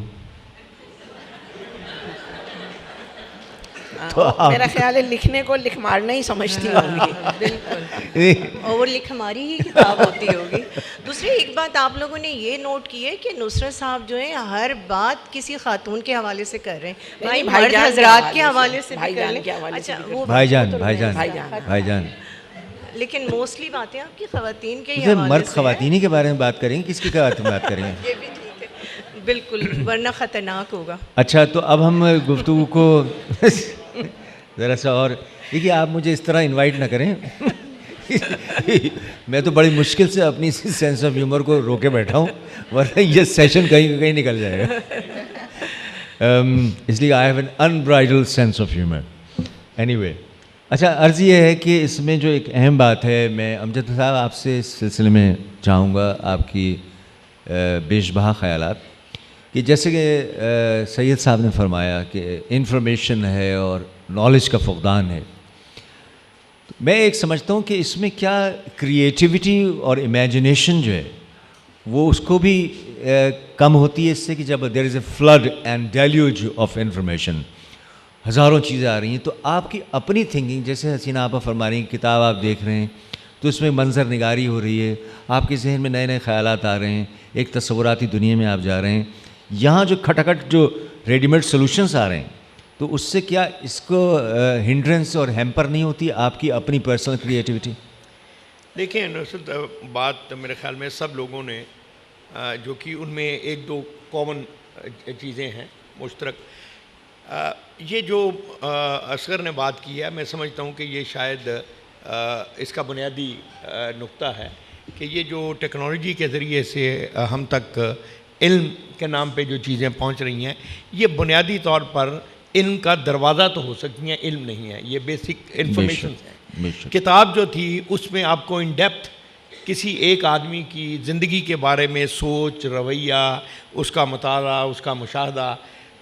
میرا خیال ہے لکھنے کو لکھ مارنا ہی سمجھتی ہوں گی. بالکل، اور وہ لکھ ہماری ہی کتاب ہوتی ہوگی. دوسری ایک بات آپ لوگوں نے یہ نوٹ کی ہے کہ نصرت صاحب جو ہیں ہر بات کسی خاتون کے حوالے سے کر رہے ہیں، مرد حضرات کے حوالے سے بھی کر لیں. اچھا، وہ بھائی جان لیکن موسٹلی باتیں آپ کی خواتین کے حوالے سے. مرد خواتین کے بارے میں بات کریں گے، کس کی بات کریں گے؟ یہ بھی ٹھیک ہے، بالکل، ورنہ خطرناک ہوگا. اچھا، تو اب ہم گفتگو کو ذرا سا اور دیکھیے، آپ مجھے اس طرح انوائٹ نہ کریں. میں تو بڑی مشکل سے اپنی سینس آف ہیومر کو روکے بیٹھا ہوں، ورنہ یہ سیشن کہیں نکل جائے گا. اس لیے I have an unbridled sense of humour. Anyway, اچھا، عرض یہ ہے کہ اس میں جو ایک اہم بات ہے، میں امجد صاحب آپ سے اس سلسلے میں چاہوں گا آپ کی بیش بہا خیالات، کہ جیسے کہ سید صاحب نے فرمایا کہ انفارمیشن ہے اور نالج کا فقدان ہے، میں ایک سمجھتا ہوں کہ اس میں کیا کریٹیوٹی اور امیجنیشن جو ہے وہ اس کو بھی کم ہوتی ہے اس سے، کہ جب دیر از اے فلڈ اینڈ ڈیلیوج آف انفارمیشن، ہزاروں چیزیں آ رہی ہیں، تو آپ کی اپنی تھنکنگ، جیسے حسینہ آپا فرما رہی ہیں، کتاب آپ دیکھ رہے ہیں تو اس میں منظر نگاری ہو رہی ہے، آپ کے ذہن میں نئے نئے خیالات آ رہے ہیں، ایک تصوراتی دنیا میں آپ جا رہے ہیں، یہاں جو کھٹکھٹ جو ریڈی میڈ سولوشنس آ رہے ہیں، تو اس سے کیا اس کو ہنڈرنس اور ہیمپر نہیں ہوتی آپ کی اپنی پرسنل کریٹیوٹی؟ دیکھیں نصرت، بات میرے خیال میں سب لوگوں نے جو کہ ان میں ایک دو کامن چیزیں ہیں مشترک. یہ جو اصغر نے بات کی ہے، میں سمجھتا ہوں کہ یہ شاید اس کا بنیادی نقطہ ہے کہ یہ جو ٹیکنالوجی کے ذریعے سے ہم تک علم کے نام پہ جو چیزیں پہنچ رہی ہیں، یہ بنیادی طور پر علم کا دروازہ تو ہو سکتی ہیں، علم نہیں ہے، یہ بیسک انفارمیشن ہے. کتاب جو تھی اس میں آپ کو ان ڈیپتھ کسی ایک آدمی کی زندگی کے بارے میں سوچ، رویہ، اس کا مطالعہ، اس کا مشاہدہ،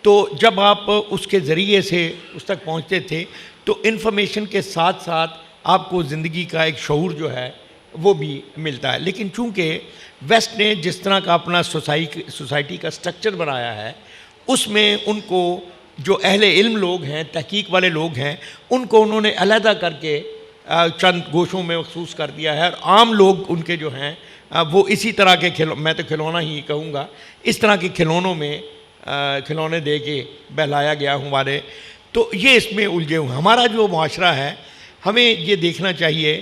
تو جب آپ اس کے ذریعے سے اس تک پہنچتے تھے تو انفارمیشن کے ساتھ ساتھ آپ کو زندگی کا ایک شعور جو ہے وہ بھی ملتا ہے. لیکن چونکہ ویسٹ نے جس طرح کا اپنا سوسائٹی کا سٹرکچر بنایا ہے، اس میں ان کو جو اہل علم لوگ ہیں، تحقیق والے لوگ ہیں، ان کو انہوں نے علیحدہ کر کے چند گوشوں میں مخصوص کر دیا ہے، اور عام لوگ ان کے جو ہیں وہ اسی طرح کے میں تو کھلونا ہی کہوں گا، اس طرح کے کھلونوں میں کھلونے دے کے بہلایا گیا ہمارے. تو یہ اس میں الجھے ہوئے. ہمارا جو معاشرہ ہے، ہمیں یہ دیکھنا چاہیے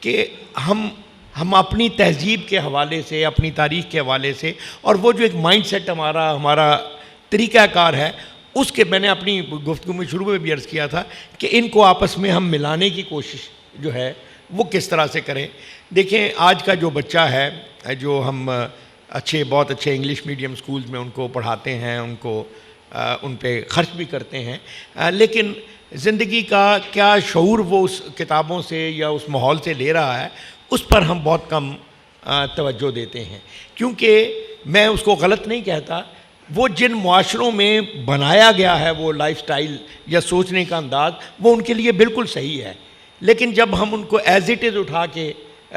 کہ ہم اپنی تہذیب کے حوالے سے، اپنی تاریخ کے حوالے سے، اور وہ جو ایک مائنڈ سیٹ ہمارا طریقہ کار ہے، اس کے میں نے اپنی گفتگو میں شروع میں بھی عرض کیا تھا کہ ان کو آپس میں ہم ملانے کی کوشش جو ہے وہ کس طرح سے کریں. دیکھیں آج کا جو بچہ ہے، جو ہم بہت اچھے انگلش میڈیم سکولز میں ان کو پڑھاتے ہیں، ان پہ خرچ بھی کرتے ہیں، لیکن زندگی کا کیا شعور وہ اس کتابوں سے یا اس ماحول سے لے رہا ہے، اس پر ہم بہت کم توجہ دیتے ہیں. کیونکہ میں اس کو غلط نہیں کہتا، وہ جن معاشروں میں بنایا گیا ہے وہ لائف سٹائل یا سوچنے کا انداز، وہ ان کے لیے بالکل صحیح ہے. لیکن جب ہم ان کو ایز اٹ از اٹھا کے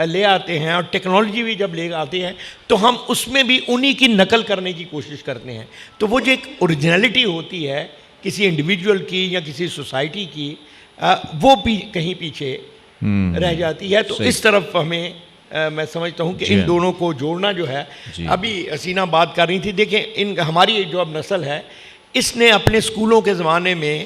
لے آتے ہیں، اور ٹیکنالوجی بھی جب لے آتے ہیں، تو ہم اس میں بھی انہی کی نقل کرنے کی کوشش کرتے ہیں. تو وہ جو ایک اوریجنلٹی ہوتی ہے کسی انڈیویجول کی یا کسی سوسائٹی کی، وہ بھی کہیں پیچھے رہ جاتی ہے. تو اس طرف ہمیں میں سمجھتا ہوں کہ ان دونوں کو جوڑنا جو ہے. ابھی حسینہ بات کر رہی تھی، دیکھیں ہماری جو اب نسل ہے، اس نے اپنے اسکولوں کے زمانے میں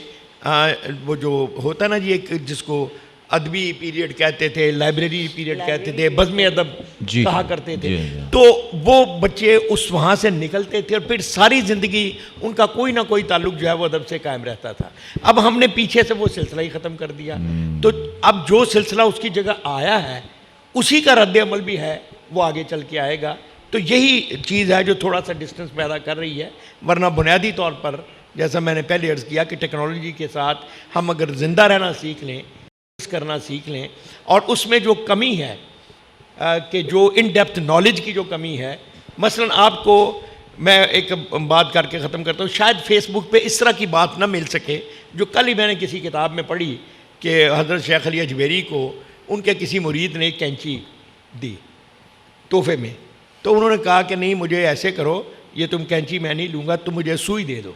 وہ جو ہوتا نا جی، ایک جس کو ادبی پیریڈ کہتے تھے، لائبریری پیریڈ کہتے تھے، بزم ادب کہا کرتے تھے، تو وہ بچے اس وہاں سے نکلتے تھے اور پھر ساری زندگی ان کا کوئی نہ کوئی تعلق جو ہے وہ ادب سے قائم رہتا تھا. اب ہم نے پیچھے سے وہ سلسلہ ہی ختم کر دیا. تو اب جو سلسلہ اس کی جگہ آیا ہے، اسی کا رد عمل بھی ہے، وہ آگے چل کے آئے گا. تو یہی چیز ہے جو تھوڑا سا ڈسٹنس پیدا کر رہی ہے. ورنہ بنیادی طور پر جیسا میں نے پہلے عرض کیا کہ ٹیکنالوجی کے ساتھ ہم اگر زندہ رہنا سیکھ لیں، کرنا سیکھ لیں، اور اس میں جو کمی ہے کہ جو ان ڈیپتھ نالج کی جو کمی ہے، مثلا آپ کو میں ایک بات کر کے ختم کرتا ہوں، شاید فیس بک پہ اس طرح کی بات نہ مل سکے جو کل ہی میں نے کسی کتاب میں پڑھی کہ حضرت شیخ علی اجمیری کو ان کے کسی مرید نے ایک کینچی دی تحفے میں. تو انہوں نے کہا کہ نہیں، مجھے ایسے کرو، یہ تم کینچی میں نہیں لوں گا، تم مجھے سوئی دے دو.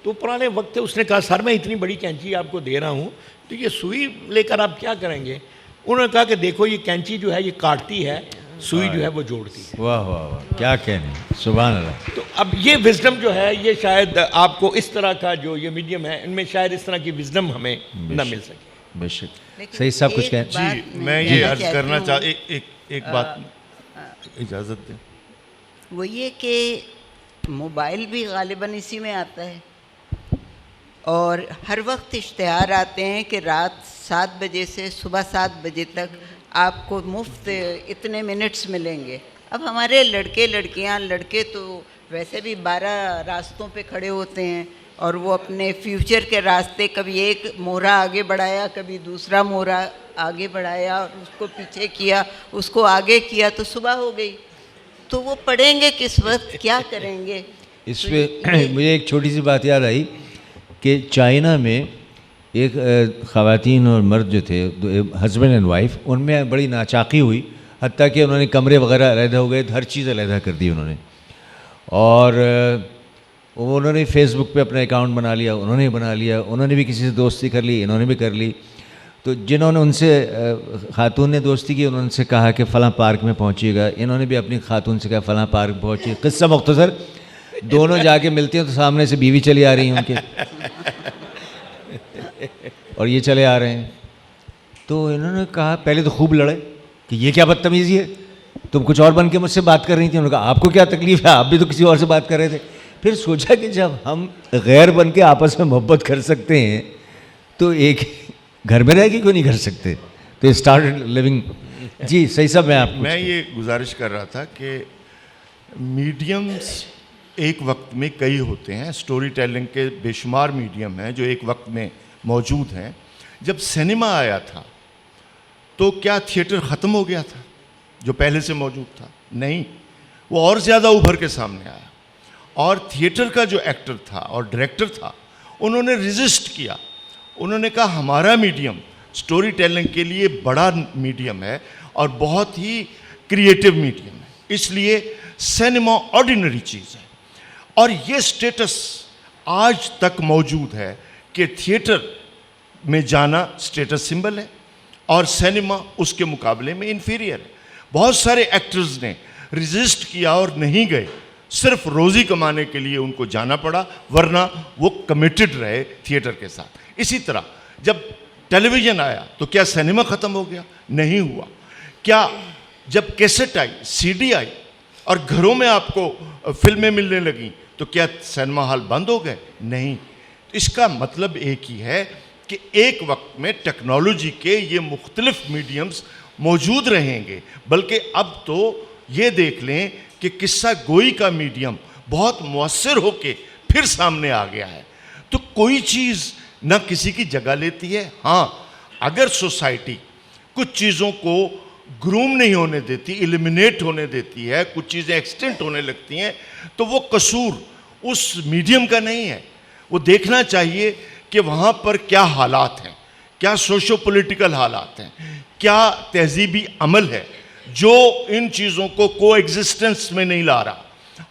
تو پرانے وقت اس نے کہا سر میں اتنی بڑی کینچی آپ کو دے رہا ہوں، تو یہ سوئی لے کر آپ کیا کریں گے؟ انہوں نے کہا کہ دیکھو یہ کینچی جو ہے یہ کاٹتی ہے، سوئی جو ہے وہ جوڑتی ہے. واہ واہ واہ، کیا کہنے، سبحان اللہ. تو اب یہ وزڈم جو ہے، یہ شاید آپ کو اس طرح کا جو یہ میڈیم ہے، ان میں شاید اس طرح کی وزڈم ہمیں نہ مل سکے. بے شک. صحیح، سب کچھ کہیں. جی میں یہ عرض کرنا ایک بات اجازت دیں. وہ یہ کہ موبائل بھی غالباً اسی میں آتا ہے، اور ہر وقت اشتہار آتے ہیں کہ رات 7 بجے سے صبح 7 بجے تک آپ کو مفت اتنے منٹس ملیں گے. اب ہمارے لڑکے لڑکیاں، لڑکے تو ویسے بھی 12 راستوں پہ کھڑے ہوتے ہیں اور وہ اپنے فیوچر کے راستے کبھی ایک مورا آگے بڑھایا, کبھی دوسرا مورا آگے بڑھایا اور اس کو پیچھے کیا, اس کو آگے کیا تو صبح ہو گئی. تو وہ پڑھیں گے کس وقت, کیا کریں گے؟ اس پہ مجھے ایک چھوٹی سی بات یاد آئی کہ چائنا میں ایک خواتین اور مرد جو تھے, ہسبینڈ اینڈ وائف, ان میں بڑی ناچاقی ہوئی, حتیٰ کہ انہوں نے کمرے وغیرہ علیحدہ ہو گئے, ہر چیز علیحدہ کر دی انہوں نے. اور انہوں نے فیس بک پہ اپنا اکاؤنٹ بنا لیا, انہوں نے بنا لیا, انہوں نے بھی کسی سے دوستی کر لی, انہوں نے بھی کر لی. تو جنہوں نے ان سے خاتون نے دوستی کی, انہوں نے سے کہا کہ فلاں پارک میں پہنچیے گا, انہوں نے بھی اپنی خاتون سے کہا فلاں پارک میں پہنچیے. قصہ مختصر, دونوں جا کے ملتے ہیں تو سامنے سے بیوی چلی آ رہی ہیں ان کے, اور یہ چلے آ رہے ہیں. تو انہوں نے کہا, پہلے تو خوب لڑے کہ یہ کیا بدتمیزی ہے, تم کچھ اور بن کے مجھ سے بات کر رہی تھی. انہوں نے کہا آپ کو کیا تکلیف ہے, آپ بھی تو کسی اور سے بات کر رہے تھے. پھر سوچا کہ جب ہم غیر بن کے آپس میں محبت کر سکتے ہیں تو ایک گھر میں رہ کے کیوں نہیں کر سکتے. تو اسٹارٹ لیونگ. جی صحیح صاحب, میں یہ گزارش کر رہا تھا کہ میڈیمز ایک وقت میں کئی ہوتے ہیں, سٹوری ٹیلنگ کے بے شمار میڈیم ہیں جو ایک وقت میں موجود ہیں. جب سینما آیا تھا تو کیا تھیٹر ختم ہو گیا تھا جو پہلے سے موجود تھا؟ نہیں, وہ اور زیادہ ابھر کے سامنے آیا. اور تھیٹر کا جو ایکٹر تھا اور ڈائریکٹر تھا, انہوں نے ریزسٹ کیا. انہوں نے کہا ہمارا میڈیم سٹوری ٹیلنگ کے لیے بڑا میڈیم ہے اور بہت ہی کریٹیو میڈیم ہے, اس لیے سینما آرڈینری چیز ہے. اور یہ سٹیٹس آج تک موجود ہے کہ تھیٹر میں جانا سٹیٹس سمبل ہے اور سینما اس کے مقابلے میں انفیریئر ہے. بہت سارے ایکٹرز نے ریزسٹ کیا اور نہیں گئے, صرف روزی کمانے کے لیے ان کو جانا پڑا, ورنہ وہ کمیٹڈ رہے تھیٹر کے ساتھ. اسی طرح جب ٹیلی ویژن آیا تو کیا سینما ختم ہو گیا؟ نہیں ہوا. کیا جب cassette I, C D I اور گھروں میں آپ کو فلمیں ملنے لگیں تو کیا سینما ہال بند ہو گئے؟ نہیں. اس کا مطلب ایک ہی ہے کہ ایک وقت میں ٹیکنالوجی کے یہ مختلف میڈیمز موجود رہیں گے. بلکہ اب تو یہ دیکھ لیں کہ قصہ گوئی کا میڈیم بہت مؤثر ہو کے پھر سامنے آ گیا ہے. تو کوئی چیز نہ کسی کی جگہ لیتی ہے. ہاں, اگر سوسائٹی کچھ چیزوں کو گروم نہیں ہونے دیتی, ایلیمینیٹ ہونے دیتی ہے, کچھ چیزیں ایکسٹنٹ ہونے لگتی ہیں, تو وہ قصور اس میڈیم کا نہیں ہے. وہ دیکھنا چاہیے کہ وہاں پر کیا حالات ہیں, کیا سوشو پولیٹیکل حالات ہیں, کیا تہذیبی عمل ہے جو ان چیزوں کو کو ایگزسٹنس میں نہیں لا رہا.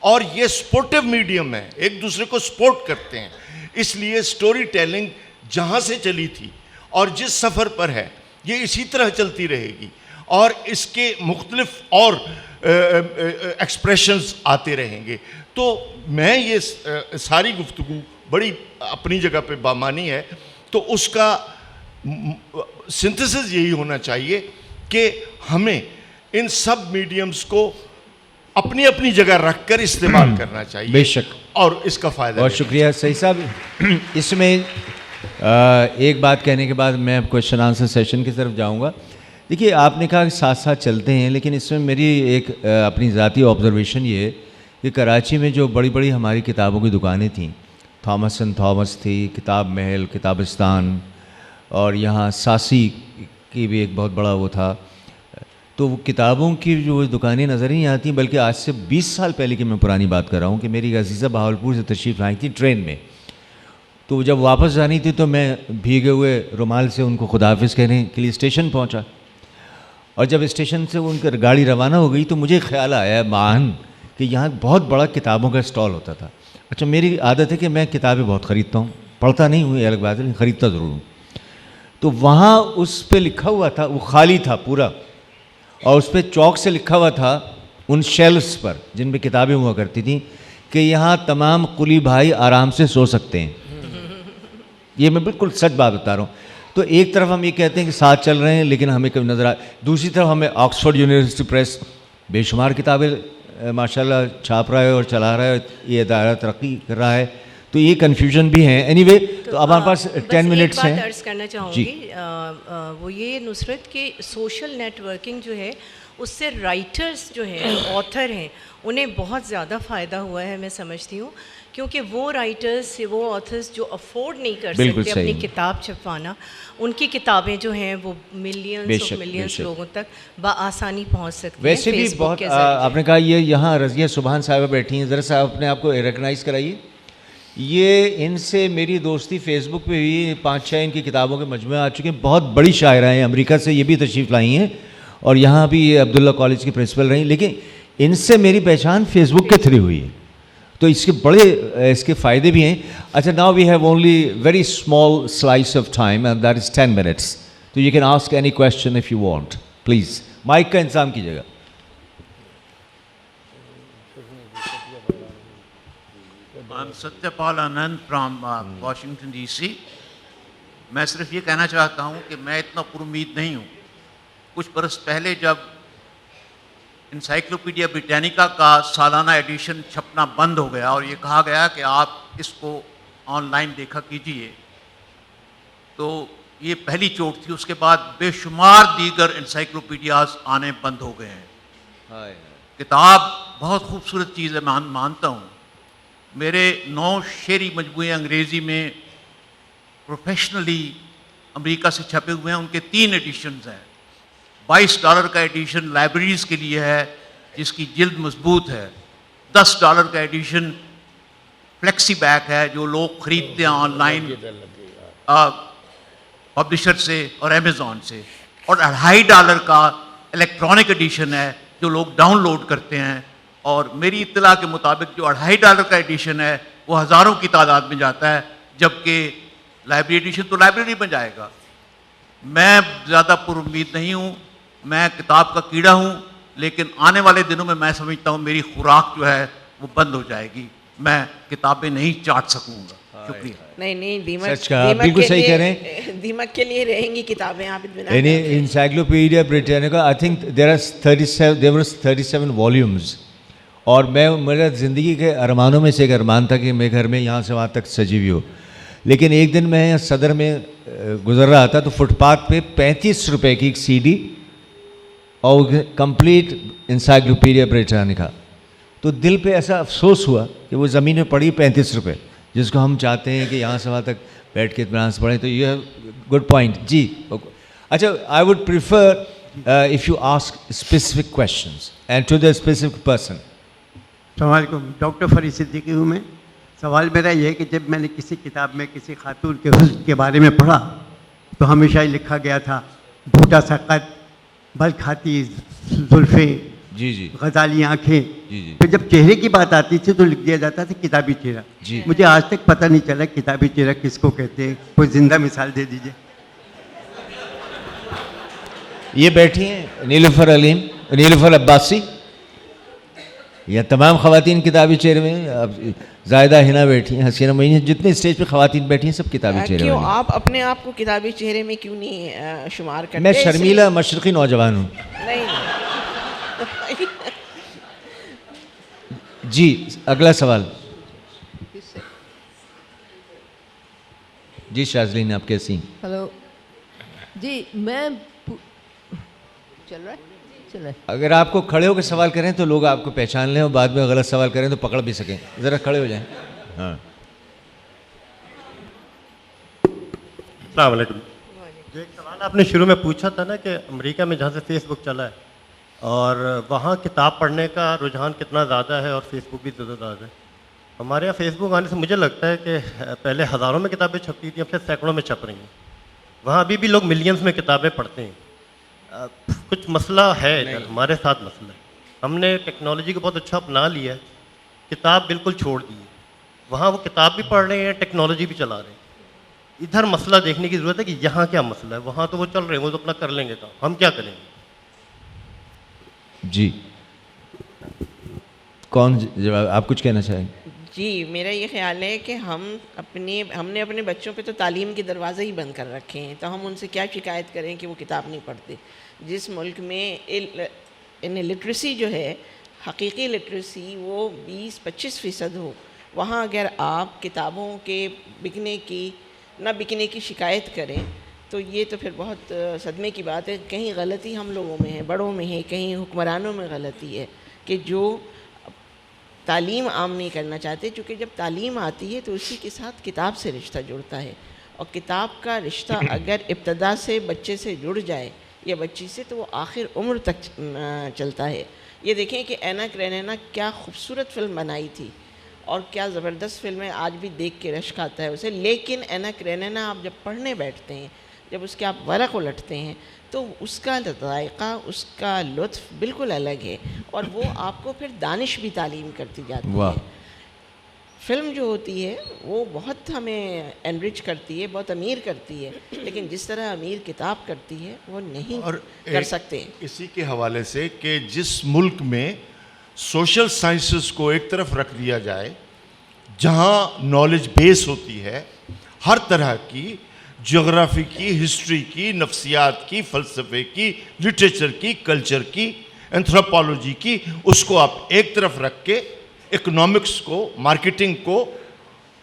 اور یہ سپورٹیو میڈیم ہے, ایک دوسرے کو سپورٹ کرتے ہیں. اس لیے سٹوری ٹیلنگ جہاں سے چلی تھی اور جس سفر پر ہے یہ اسی طرح چلتی رہے گی, اور اس کے مختلف اور ایکسپریشنز آتے رہیں گے. تو میں یہ ساری گفتگو بڑی اپنی جگہ پہ بامانی ہے. تو اس کا سنتھسس یہی ہونا چاہیے کہ ہمیں ان سب میڈیمز کو اپنی اپنی جگہ رکھ کر استعمال کرنا چاہیے. بے شک, اور اس کا فائدہ. بہت شکریہ سعید صاحب. اس میں ایک بات کہنے کے بعد میں کویشچن آنسر سیشن کی طرف جاؤں گا. دیکھیے, آپ نے کہا کہ ساتھ ساتھ چلتے ہیں, لیکن اس میں میری ایک اپنی ذاتی آبزرویشن یہ ہے کہ کراچی میں جو بڑی بڑی ہماری کتابوں کی دکانیں تھیں, تھامس اینڈ تھامس تھی, کتاب محل, کتابستان, اور یہاں ساسی کی بھی ایک بہت بڑا وہ تھا. تو وہ کتابوں کی جو دکانیں نظر نہیں آتی, بلکہ آج سے 20 سال پہلے کی میں پرانی بات کر رہا ہوں کہ میری عزیزہ بہاولپور سے تشریف لائی تھی ٹرین میں. تو جب واپس جانی تھی تو میں بھیگے ہوئے رومال سے ان کو خداحافظ کہنے کے لیے اسٹیشن پہنچا, اور جب اسٹیشن سے ان کی گاڑی روانہ ہو گئی تو مجھے خیال آیا معاً کہ یہاں بہت بڑا کتابوں کا اسٹال ہوتا تھا. اچھا, میری عادت ہے کہ میں کتابیں بہت خریدتا ہوں, پڑھتا نہیں ہوں یہ الگ بات ہے, لیکن خریدتا ضرور ہوں. تو وہاں اس پہ لکھا ہوا تھا, وہ خالی تھا پورا, اور اس پہ چوک سے لکھا ہوا تھا ان شیلفز پر جن پہ کتابیں ہوا کرتی تھیں کہ یہاں تمام قلی بھائی آرام سے سو سکتے ہیں. یہ میں بالکل سچ بات بتا رہا ہوں. تو ایک طرف ہم یہ کہتے ہیں کہ ساتھ چل رہے ہیں, لیکن ہمیں کبھی نظر دوسری طرف ہمیں آکسفورڈ یونیورسٹی پریس بے شمار کتابیں ماشاءاللہ چھاپ رہا ہے اور چلا رہا ہے, یہ ادارہ ترقی کر رہا ہے. تو یہ کنفیوژن بھی ہیں. اینی وے, تو اب ہمارے پاس 10 منٹس ہیں. بات عرض کرنا چاہوں گی, وہ یہ نصرت کہ سوشل نیٹ ورکنگ جو ہے اس سے رائٹرز جو ہیں آتھر ہیں انہیں بہت زیادہ فائدہ ہوا ہے میں سمجھتی ہوں, کیونکہ وہ رائٹرز وہ آتھرز جو افورڈ نہیں کر سکتے اپنی کتاب چھپوانا, ان کی کتابیں جو ہیں وہ ملینز آف ملینز لوگوں تک بآسانی پہنچ سکتی ہیں. ویسے بھی بہت آپ نے کہا یہ یہاں رضیہ سبحان صاحبہ بیٹھی ہیں, ذرا صاحب اپنے آپ کو ریکگنائز کرائیے. یہ ان سے میری دوستی فیس بک پہ بھی 5-6 ان کی کتابوں کے مجموعے آ چکے ہیں. بہت بڑی شاعرہ ہیں, امریکہ سے یہ بھی تشریف لائی ہیں اور یہاں بھی یہ عبداللہ کالج کی پرنسپل رہی, لیکن ان سے میری پہچان فیس بک کے تھرو ہوئی ہے, تو اس کے بڑے اس کے فائدے بھی ہیں. اچھا, now we have only very small slice of time and that is 10 minutes, تو you can ask any question if you want. Please mic کا انتظام کیجیے گا. I'm Satyapal Anand from Washington DC. میں صرف یہ کہنا چاہتا ہوں کہ میں اتنا پر امید نہیں ہوں. کچھ برس پہلے جب انسائکلوپیڈیا بریٹینیکا کا سالانہ ایڈیشن چھپنا بند ہو گیا اور یہ کہا گیا کہ آپ اس کو آن لائن دیکھا کیجئے, تو یہ پہلی چوٹ تھی. اس کے بعد بے شمار دیگر انسائکلوپیڈیاز آنے بند ہو گئے ہیں. کتاب بہت خوبصورت چیز ہے, میں مانتا ہوں. میرے 9 شعری مجموعے انگریزی میں پروفیشنلی امریکہ سے چھپے ہوئے ہیں, ان کے 3 ایڈیشنز ہیں. $22 کا ایڈیشن لائبریریز کے لیے ہے جس کی جلد مضبوط ہے. $10 کا ایڈیشن فلیکسی بیک ہے جو لوگ خریدتے ہیں آن لائن پبلشر سے اور امیزون سے, اور $2.5 کا الیکٹرانک ایڈیشن ہے جو لوگ ڈاؤن لوڈ کرتے ہیں. اور میری اطلاع کے مطابق جو $2.5 کا ایڈیشن ہے وہ ہزاروں کی تعداد میں جاتا ہے, جبکہ لائبریری ایڈیشن تو لائبریری میں جائے گا. میں زیادہ پر امید نہیں ہوں, میں کتاب کا کیڑا ہوں, لیکن آنے والے دنوں میں میں سمجھتا ہوں میری خوراک جو ہے وہ بند ہو جائے گی, میں کتابیں نہیں چاٹ سکوں گا. شکریہ. نہیں بالکل صحیح کہہ رہے ہیں. دیمک کے لیے رہیں گی کتابیں آپ encyclopaedia Britannica I think there were 37 volumes, اور میرا زندگی کے ارمانوں میں سے ایک ارمان تھا کہ میرے گھر میں یہاں سے وہاں تک سجی ہوئی ہو. لیکن ایک دن میں صدر میں گزر رہا تھا تو فٹ پاتھ پہ $35 کی ایک CD اور کمپلیٹ انسائکلوپیڈیا بریٹینیکا, تو دل پہ ایسا افسوس ہوا کہ وہ زمین میں پڑی $35, جس کو ہم چاہتے ہیں کہ یہاں سے وہاں تک بیٹھ کے اطمینان سے پڑھیں. تو یہ گڈ پوائنٹ. جی اچھا, I would prefer if you ask specific questions and to the specific person. السلام علیکم, ڈاکٹر فرید صدیقی ہوں میں. سوال میرا یہ ہے کہ جب میں نے کسی کتاب میں کسی خاتون کے حسن کے بارے میں پڑھا تو ہمیشہ ہی لکھا گیا تھا بھوٹا سا قد, بل کھاتی زلفیں, جی غزالی آنکھیں. جی پھر جب چہرے کی بات آتی تھی تو لکھ دیا جاتا تھا کتابی چہرہ. مجھے آج تک پتہ نہیں چلا کتابی چہرہ کس کو کہتے ہیں, کوئی زندہ مثال دے دیجیے. یہ بیٹھی ہیں نیلوفر علیم, نیلوفر عباسی, یا تمام خواتین کتابی چہرے میں. اب زائدہ ہنا بیٹھی ہیں, حسینہ معین, جتنے اسٹیج پہ خواتین بیٹھی ہیں سب کتابی چہرے کیوں میں. آپ اپنے آپ کو کتابی چہرے میں کیوں نہیں شمار کرتے؟ میں شرمیلا مشرقی نوجوان ہوں. نہیں. جی اگلا سوال. جی شازلین, آپ کیسی ہیں؟ ہلو جی, میں چل رہا ہے. اگر آپ کو کھڑے ہو کے سوال کریں تو لوگ آپ کو پہچان لیں, اور بعد میں غلط سوال کریں تو پکڑ بھی سکیں. ذرا کھڑے ہو جائیں. ہاں السلام علیکم. جو ایک سوال آپ نے شروع میں پوچھا تھا نا کہ امریکہ میں جہاں سے فیس بک چلا ہے اور وہاں کتاب پڑھنے کا رجحان کتنا زیادہ ہے اور فیس بک بھی زیادہ ہے. ہمارے یہاں فیس بک آنے سے مجھے لگتا ہے کہ پہلے ہزاروں میں کتابیں چھپتی تھیں, اب سے سینکڑوں میں چھپ رہی ہیں. وہاں ابھی بھی لوگ ملینز میں کتابیں پڑھتے ہیں. کچھ مسئلہ ہے ادھر, ہمارے ساتھ مسئلہ ہے. ہم نے ٹیکنالوجی کو بہت اچھا اپنا لیا ہے, کتاب بالکل چھوڑ دی ہے. وہاں وہ کتاب بھی پڑھ رہے ہیں, ٹیکنالوجی بھی چلا رہے ہیں. ادھر مسئلہ دیکھنے کی ضرورت ہے کہ یہاں کیا مسئلہ ہے. وہاں تو وہ چل رہے ہیں, وہ تو اپنا کر لیں گے کام, ہم کیا کریں گے؟ جی کون جواب, آپ کچھ کہنا چاہیں؟ جی میرا یہ خیال ہے کہ ہم نے اپنے بچوں پہ تو تعلیم کے دروازے ہی بند کر رکھے ہیں, تو ہم ان سے کیا شکایت کریں کہ وہ کتاب نہیں پڑھتے. جس ملک میں لٹریسی جو ہے, حقیقی لٹریسی, وہ 20-25% ہو, وہاں اگر آپ کتابوں کے بکنے کی نہ بکنے کی شکایت کریں تو یہ تو پھر بہت صدمے کی بات ہے. کہیں غلطی ہم لوگوں میں ہے, بڑوں میں ہے, کہیں حکمرانوں میں غلطی ہے کہ جو تعلیم عام نہیں کرنا چاہتے, چونکہ جب تعلیم آتی ہے تو اسی کے ساتھ کتاب سے رشتہ جڑتا ہے, اور کتاب کا رشتہ اگر ابتدا سے بچے سے جڑ جائے یا بچی سے تو وہ آخر عمر تک چلتا ہے. یہ دیکھیں کہ اینا کیرینینا کیا خوبصورت فلم بنائی تھی اور کیا زبردست فلم ہے, آج بھی دیکھ کے رشک آتا ہے اسے, لیکن اینا کیرینینا آپ جب پڑھنے بیٹھتے ہیں, جب اس کے آپ ورق الٹتے ہیں تو اس کا ذائقہ, اس کا لطف بالکل الگ ہے, اور وہ آپ کو پھر دانش بھی تعلیم کرتی جاتی ہے. فلم جو ہوتی ہے وہ بہت ہمیں انرچ کرتی ہے, بہت امیر کرتی ہے, لیکن جس طرح امیر کتاب کرتی ہے وہ نہیں کر سکتے. اسی کے حوالے سے کہ جس ملک میں سوشل سائنسز کو ایک طرف رکھ دیا جائے, جہاں نالج بیس ہوتی ہے ہر طرح کی, جغرافی کی, ہسٹری کی, نفسیات کی, فلسفے کی, لٹریچر کی, کلچر کی, اینتھروپولوجی کی, اس کو آپ ایک طرف رکھ کے اکنامکس کو, مارکیٹنگ کو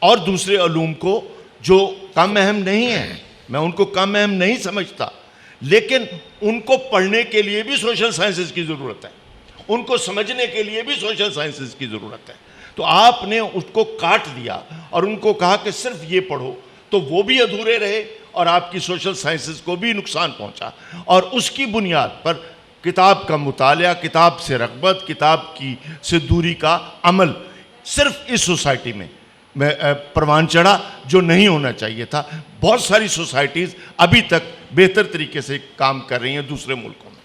اور دوسرے علوم کو جو کم اہم نہیں ہیں, میں ان کو کم اہم نہیں سمجھتا, لیکن ان کو پڑھنے کے لیے بھی سوشل سائنسز کی ضرورت ہے, ان کو سمجھنے کے لیے بھی سوشل سائنسز کی ضرورت ہے. تو آپ نے اس کو کاٹ دیا اور ان کو کہا کہ صرف یہ پڑھو, تو وہ بھی ادھورے رہے اور آپ کی سوشل سائنسز کو بھی نقصان پہنچا. اور اس کی بنیاد پر کتاب کا مطالعہ, کتاب سے رغبت, کتاب کی سے دوری کا عمل صرف اس سوسائٹی میں پروان چڑھا جو نہیں ہونا چاہیے تھا. بہت ساری سوسائٹیز ابھی تک بہتر طریقے سے کام کر رہی ہیں دوسرے ملکوں میں.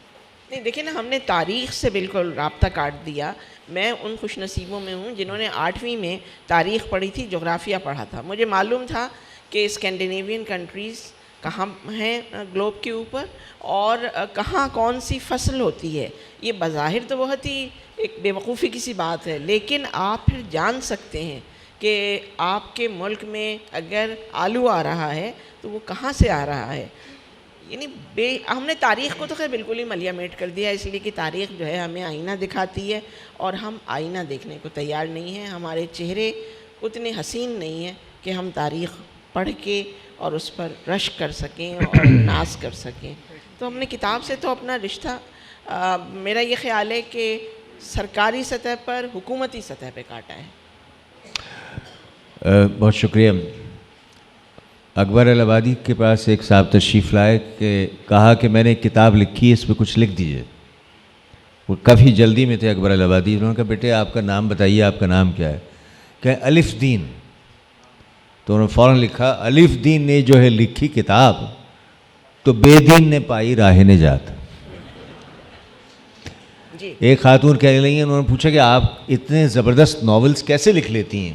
نہیں دیکھیں نا, ہم نے تاریخ سے بالکل رابطہ کاٹ دیا. میں ان خوش نصیبوں میں ہوں جنہوں نے 8ویں میں تاریخ پڑھی تھی, جغرافیہ پڑھا تھا. مجھے معلوم تھا کہ اسکینڈینیوین کنٹریز کہاں ہیں گلوب کے اوپر اور کہاں کون سی فصل ہوتی ہے. یہ بظاہر تو بہت ہی ایک بے وقوفی کی سی بات ہے, لیکن آپ پھر جان سکتے ہیں کہ آپ کے ملک میں اگر آلو آ رہا ہے تو وہ کہاں سے آ رہا ہے. یعنی ہم نے تاریخ کو تو خیر بالکل ہی ملیا میٹ کر دیا, اس لیے کہ تاریخ جو ہے ہمیں آئینہ دکھاتی ہے اور ہم آئینہ دیکھنے کو تیار نہیں ہیں. ہمارے چہرے اتنے حسین نہیں ہیں کہ ہم تاریخ پڑھ کے اور اس پر رشک کر سکیں اور ناز کر سکیں. تو ہم نے کتاب سے تو اپنا رشتہ, میرا یہ خیال ہے کہ سرکاری سطح پر, حکومتی سطح پہ کاٹا ہے. بہت شکریہ. اکبر الہبادی کے پاس ایک صاحب تشریف لائے کہ کہا کہ میں نے ایک کتاب لکھی ہے, اس پہ کچھ لکھ دیجئے. وہ کافی جلدی میں تھے اکبر الہبادی. انہوں نے کہا بیٹے آپ کا نام بتائیے, آپ کا نام کیا ہے؟ کہ الف دین. تو انہوں نے فوراً لکھا الف دین نے جو ہے لکھی کتاب تو بے دین نے پائی راہ نجات. ایک خاتون کہہ رہی ہیں, انہوں نے پوچھا کہ آپ اتنے زبردست ناولز کیسے لکھ لیتی ہیں؟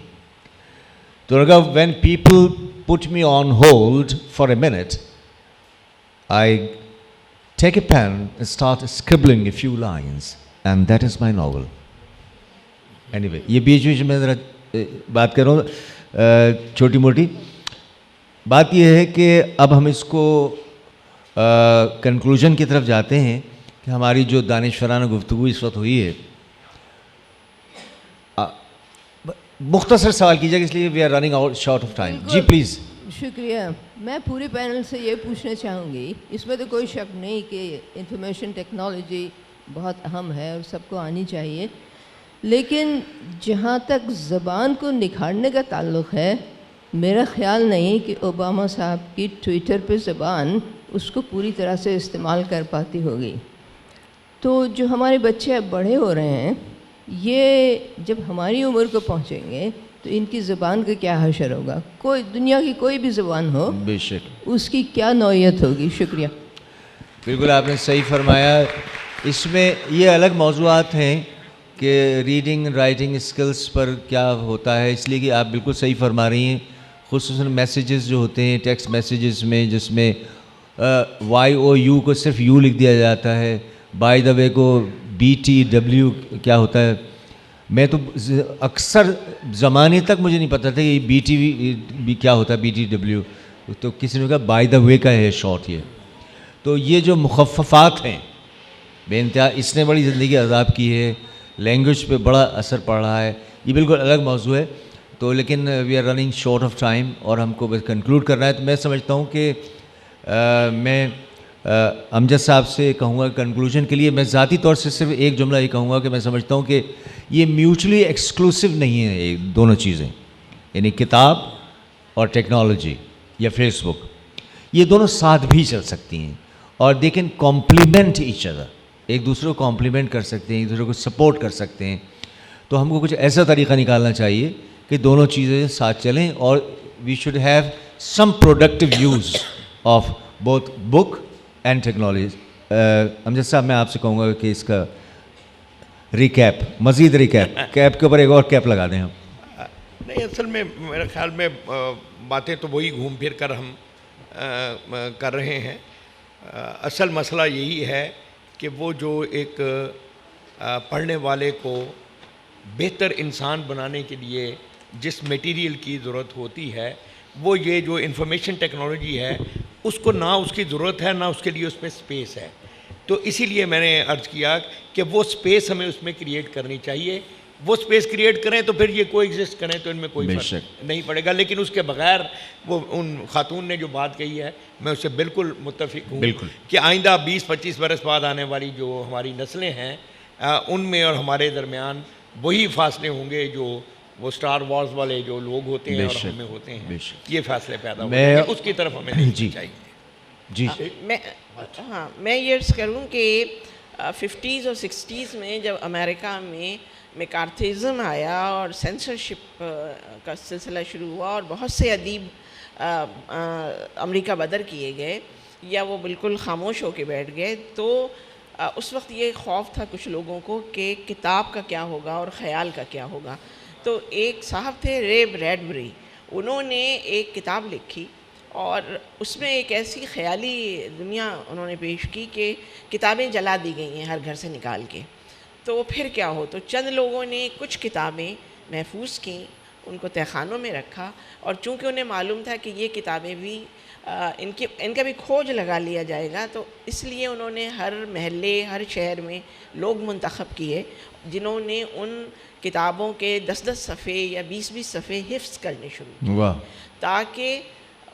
تو انہوں نے کہا when people put me on hold for a minute, I take a pen and start scribbling a few lines and that is my novel. Anyway, یہ بیچ بیچ میں ذرا بات کر رہا ہوں چھوٹی موٹی. بات یہ ہے کہ اب ہم اس کو کنکلوژن کی طرف جاتے ہیں کہ ہماری جو دانشورانہ گفتگو اس وقت ہوئی ہے, مختصر سوال کیجیے اس لیے we are running out short of time. جی پلیز. شکریہ. میں پورے پینل سے یہ پوچھنا چاہوں گی, اس میں تو کوئی شک نہیں کہ انفارمیشن ٹیکنالوجی بہت اہم ہے اور سب کو آنی چاہیے, لیکن جہاں تک زبان کو نکھارنے کا تعلق ہے, میرا خیال نہیں کہ اوباما صاحب کی ٹویٹر پہ زبان اس کو پوری طرح سے استعمال کر پاتی ہوگی. تو جو ہمارے بچے اب بڑے ہو رہے ہیں, یہ جب ہماری عمر کو پہنچیں گے تو ان کی زبان کا کیا حشر ہوگا؟ کوئی دنیا کی کوئی بھی زبان ہو, بے شک اس کی کیا نوعیت ہوگی؟ شکریہ. بالکل آپ نے صحیح فرمایا. اس میں یہ الگ موضوعات ہیں کہ ریڈنگ رائٹنگ اسکلس پر کیا ہوتا ہے, اس لیے کہ آپ بالکل صحیح فرما رہی ہیں. خصوصاً میسیجز جو ہوتے ہیں ٹیکسٹ میسیجز میں, جس میں YOU کو صرف یو لکھ دیا جاتا ہے, بائی دا وے کو BTW کیا ہوتا ہے. میں تو اکثر زمانے تک مجھے نہیں پتہ تھا کہ BTV کیا ہوتا ہے, BTW. تو کسی نے کہا بائی دا وے کا ہے شارٹ یہ. تو یہ جو مخففات ہیں بے انتہا, اس نے بڑی زندگی عذاب کی ہے, لینگویج پہ بڑا اثر پڑ رہا ہے. یہ بالکل الگ موضوع ہے. تو لیکن we are running short of time اور ہم کو بس کنکلوڈ کرنا ہے. تو میں سمجھتا ہوں کہ میں امجد صاحب سے کہوں گا کنکلوژن کے لیے، میں ذاتی طور سے صرف ایک جملہ یہ کہوں گا کہ میں سمجھتا ہوں کہ یہ میوچلی ایکسکلوسیو نہیں ہے، یہ دونوں چیزیں، یعنی کتاب اور ٹیکنالوجی یا فیس بک، یہ دونوں ساتھ بھی چل سکتی ہیں اور they can complement each other, ایک دوسرے کو کمپلیمنٹ کر سکتے ہیں، ایک دوسرے کو سپورٹ کر سکتے ہیں. تو ہم کو کچھ ایسا طریقہ نکالنا چاہیے کہ دونوں چیزیں ساتھ چلیں، اور we should have some productive use of both book and technology. Amjad صاحب میں آپ سے کہوں گا کہ اس کا ریکیپ، مزید ریکیپ، کیپ کے اوپر ایک اور کیپ لگا دیں ہم. نہیں، اصل میں میرے خیال میں باتیں تو وہی گھوم پھر کر ہم کر رہے ہیں. اصل مسئلہ یہی ہے کہ وہ جو ایک پڑھنے والے کو بہتر انسان بنانے کے لیے جس میٹیریل کی ضرورت ہوتی ہے، وہ یہ جو انفارمیشن ٹیکنالوجی ہے اس کو نہ اس کی ضرورت ہے، نہ اس کے لیے اس پہ سپیس ہے. تو اسی لیے میں نے عرض کیا کہ وہ سپیس ہمیں اس میں کریٹ کرنی چاہیے. وہ سپیس کریٹ کریں تو پھر یہ کوئی ایگزسٹ کریں تو ان میں کوئی فرق نہیں پڑے گا. لیکن اس کے بغیر وہ ان خاتون نے جو بات کہی ہے میں اس سے بالکل متفق ہوں کہ آئندہ 20-25 برس بعد آنے والی جو ہماری نسلیں ہیں ان میں اور ہمارے درمیان وہی فاصلے ہوں گے جو وہ سٹار وارز والے جو لوگ ہوتے ہیں اور ہم میں ہوتے ہیں. یہ فاصلے پیدا ہوتے ہیں، اس کی طرف ہمیں دیکھنا چاہیے. جی میں یہ عرض کروں کہ 50s اور 60s میں جب امریکہ میں میکارتھیزم آیا اور سینسرشپ کا سلسلہ شروع ہوا اور بہت سے ادیب امریکہ بدر کیے گئے یا وہ بالکل خاموش ہو کے بیٹھ گئے، تو اس وقت یہ خوف تھا کچھ لوگوں کو کہ کتاب کا کیا ہوگا اور خیال کا کیا ہوگا. تو ایک صاحب تھے رے بریڈبری، انہوں نے ایک کتاب لکھی اور اس میں ایک ایسی خیالی دنیا انہوں نے پیش کی کہ کتابیں جلا دی گئی ہیں ہر گھر سے نکال کے. تو پھر کیا ہو، تو چند لوگوں نے کچھ کتابیں محفوظ کیں، ان کو تہخانوں میں رکھا، اور چونکہ انہیں معلوم تھا کہ یہ کتابیں بھی ان کا بھی کھوج لگا لیا جائے گا، تو اس لیے انہوں نے ہر محلے ہر شہر میں لوگ منتخب کیے جنہوں نے ان کتابوں کے 10-10 صفحے یا 20-20 صفحے حفظ کرنے شروع کیے تاکہ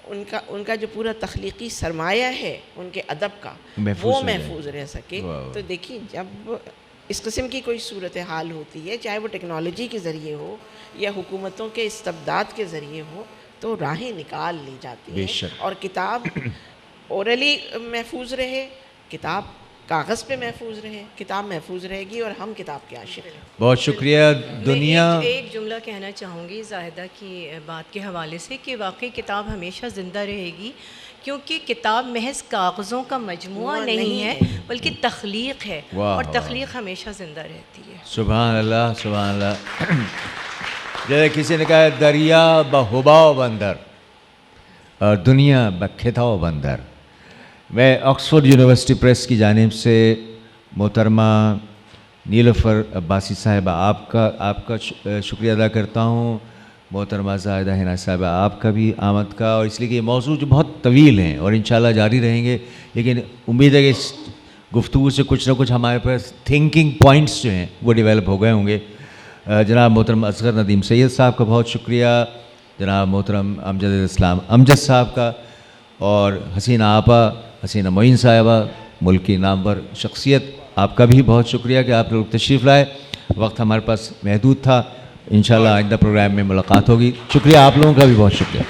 ان کا جو پورا تخلیقی سرمایہ ہے ان کے ادب کا وہ محفوظ رہ سکے. تو دیکھیے جب اس قسم کی کوئی صورتحال ہوتی ہے، چاہے وہ ٹیکنالوجی کے ذریعے ہو یا حکومتوں کے استبداد کے ذریعے ہو، تو راہیں نکال لی جاتی ہیں. اور کتاب اورلی محفوظ رہے، کتاب کاغذ پہ محفوظ رہے، کتاب محفوظ رہے گی اور ہم کتاب کے عاشق ہیں. بہت شکریہ. دنیا ایک جملہ کہنا چاہوں گی زاہدہ کی بات کے حوالے سے کہ واقعی کتاب ہمیشہ زندہ رہے گی، کیونکہ کتاب محض کاغذوں کا مجموعہ نہیں ہے بلکہ تخلیق ہے، اور تخلیق ہمیشہ زندہ رہتی ہے. سبحان اللہ، سبحان اللہ. جیسے کسی نے کہا دریا بہباؤ بندر اور دنیا بکھتاؤ بندر. میں آکسفورڈ یونیورسٹی پریس کی جانب سے محترمہ نیلوفر عباسی صاحبہ آپ کا شکریہ ادا کرتا ہوں. محترمہ زاہدہ حنا صاحبہ آپ کا بھی آمد کا، اور اس لیے کہ یہ موضوع جو بہت طویل ہیں اور انشاءاللہ جاری رہیں گے، لیکن امید ہے کہ اس گفتگو سے کچھ نہ کچھ ہمارے پاس تھنکنگ پوائنٹس جو ہیں وہ ڈیولپ ہو گئے ہوں گے. جناب محترم اصغر ندیم سید صاحب کا بہت شکریہ، جناب محترم امجد اسلام امجد صاحب کا، اور حسینہ آپا، حسینہ معین صاحبہ، ملک کی نامور شخصیت، آپ کا بھی بہت شکریہ کہ آپ لوگ تشریف لائے. وقت ہمارے پاس محدود تھا، انشاءاللہ آئندہ پروگرام میں ملاقات ہوگی. شکریہ، آپ لوگوں کا بھی بہت شکریہ.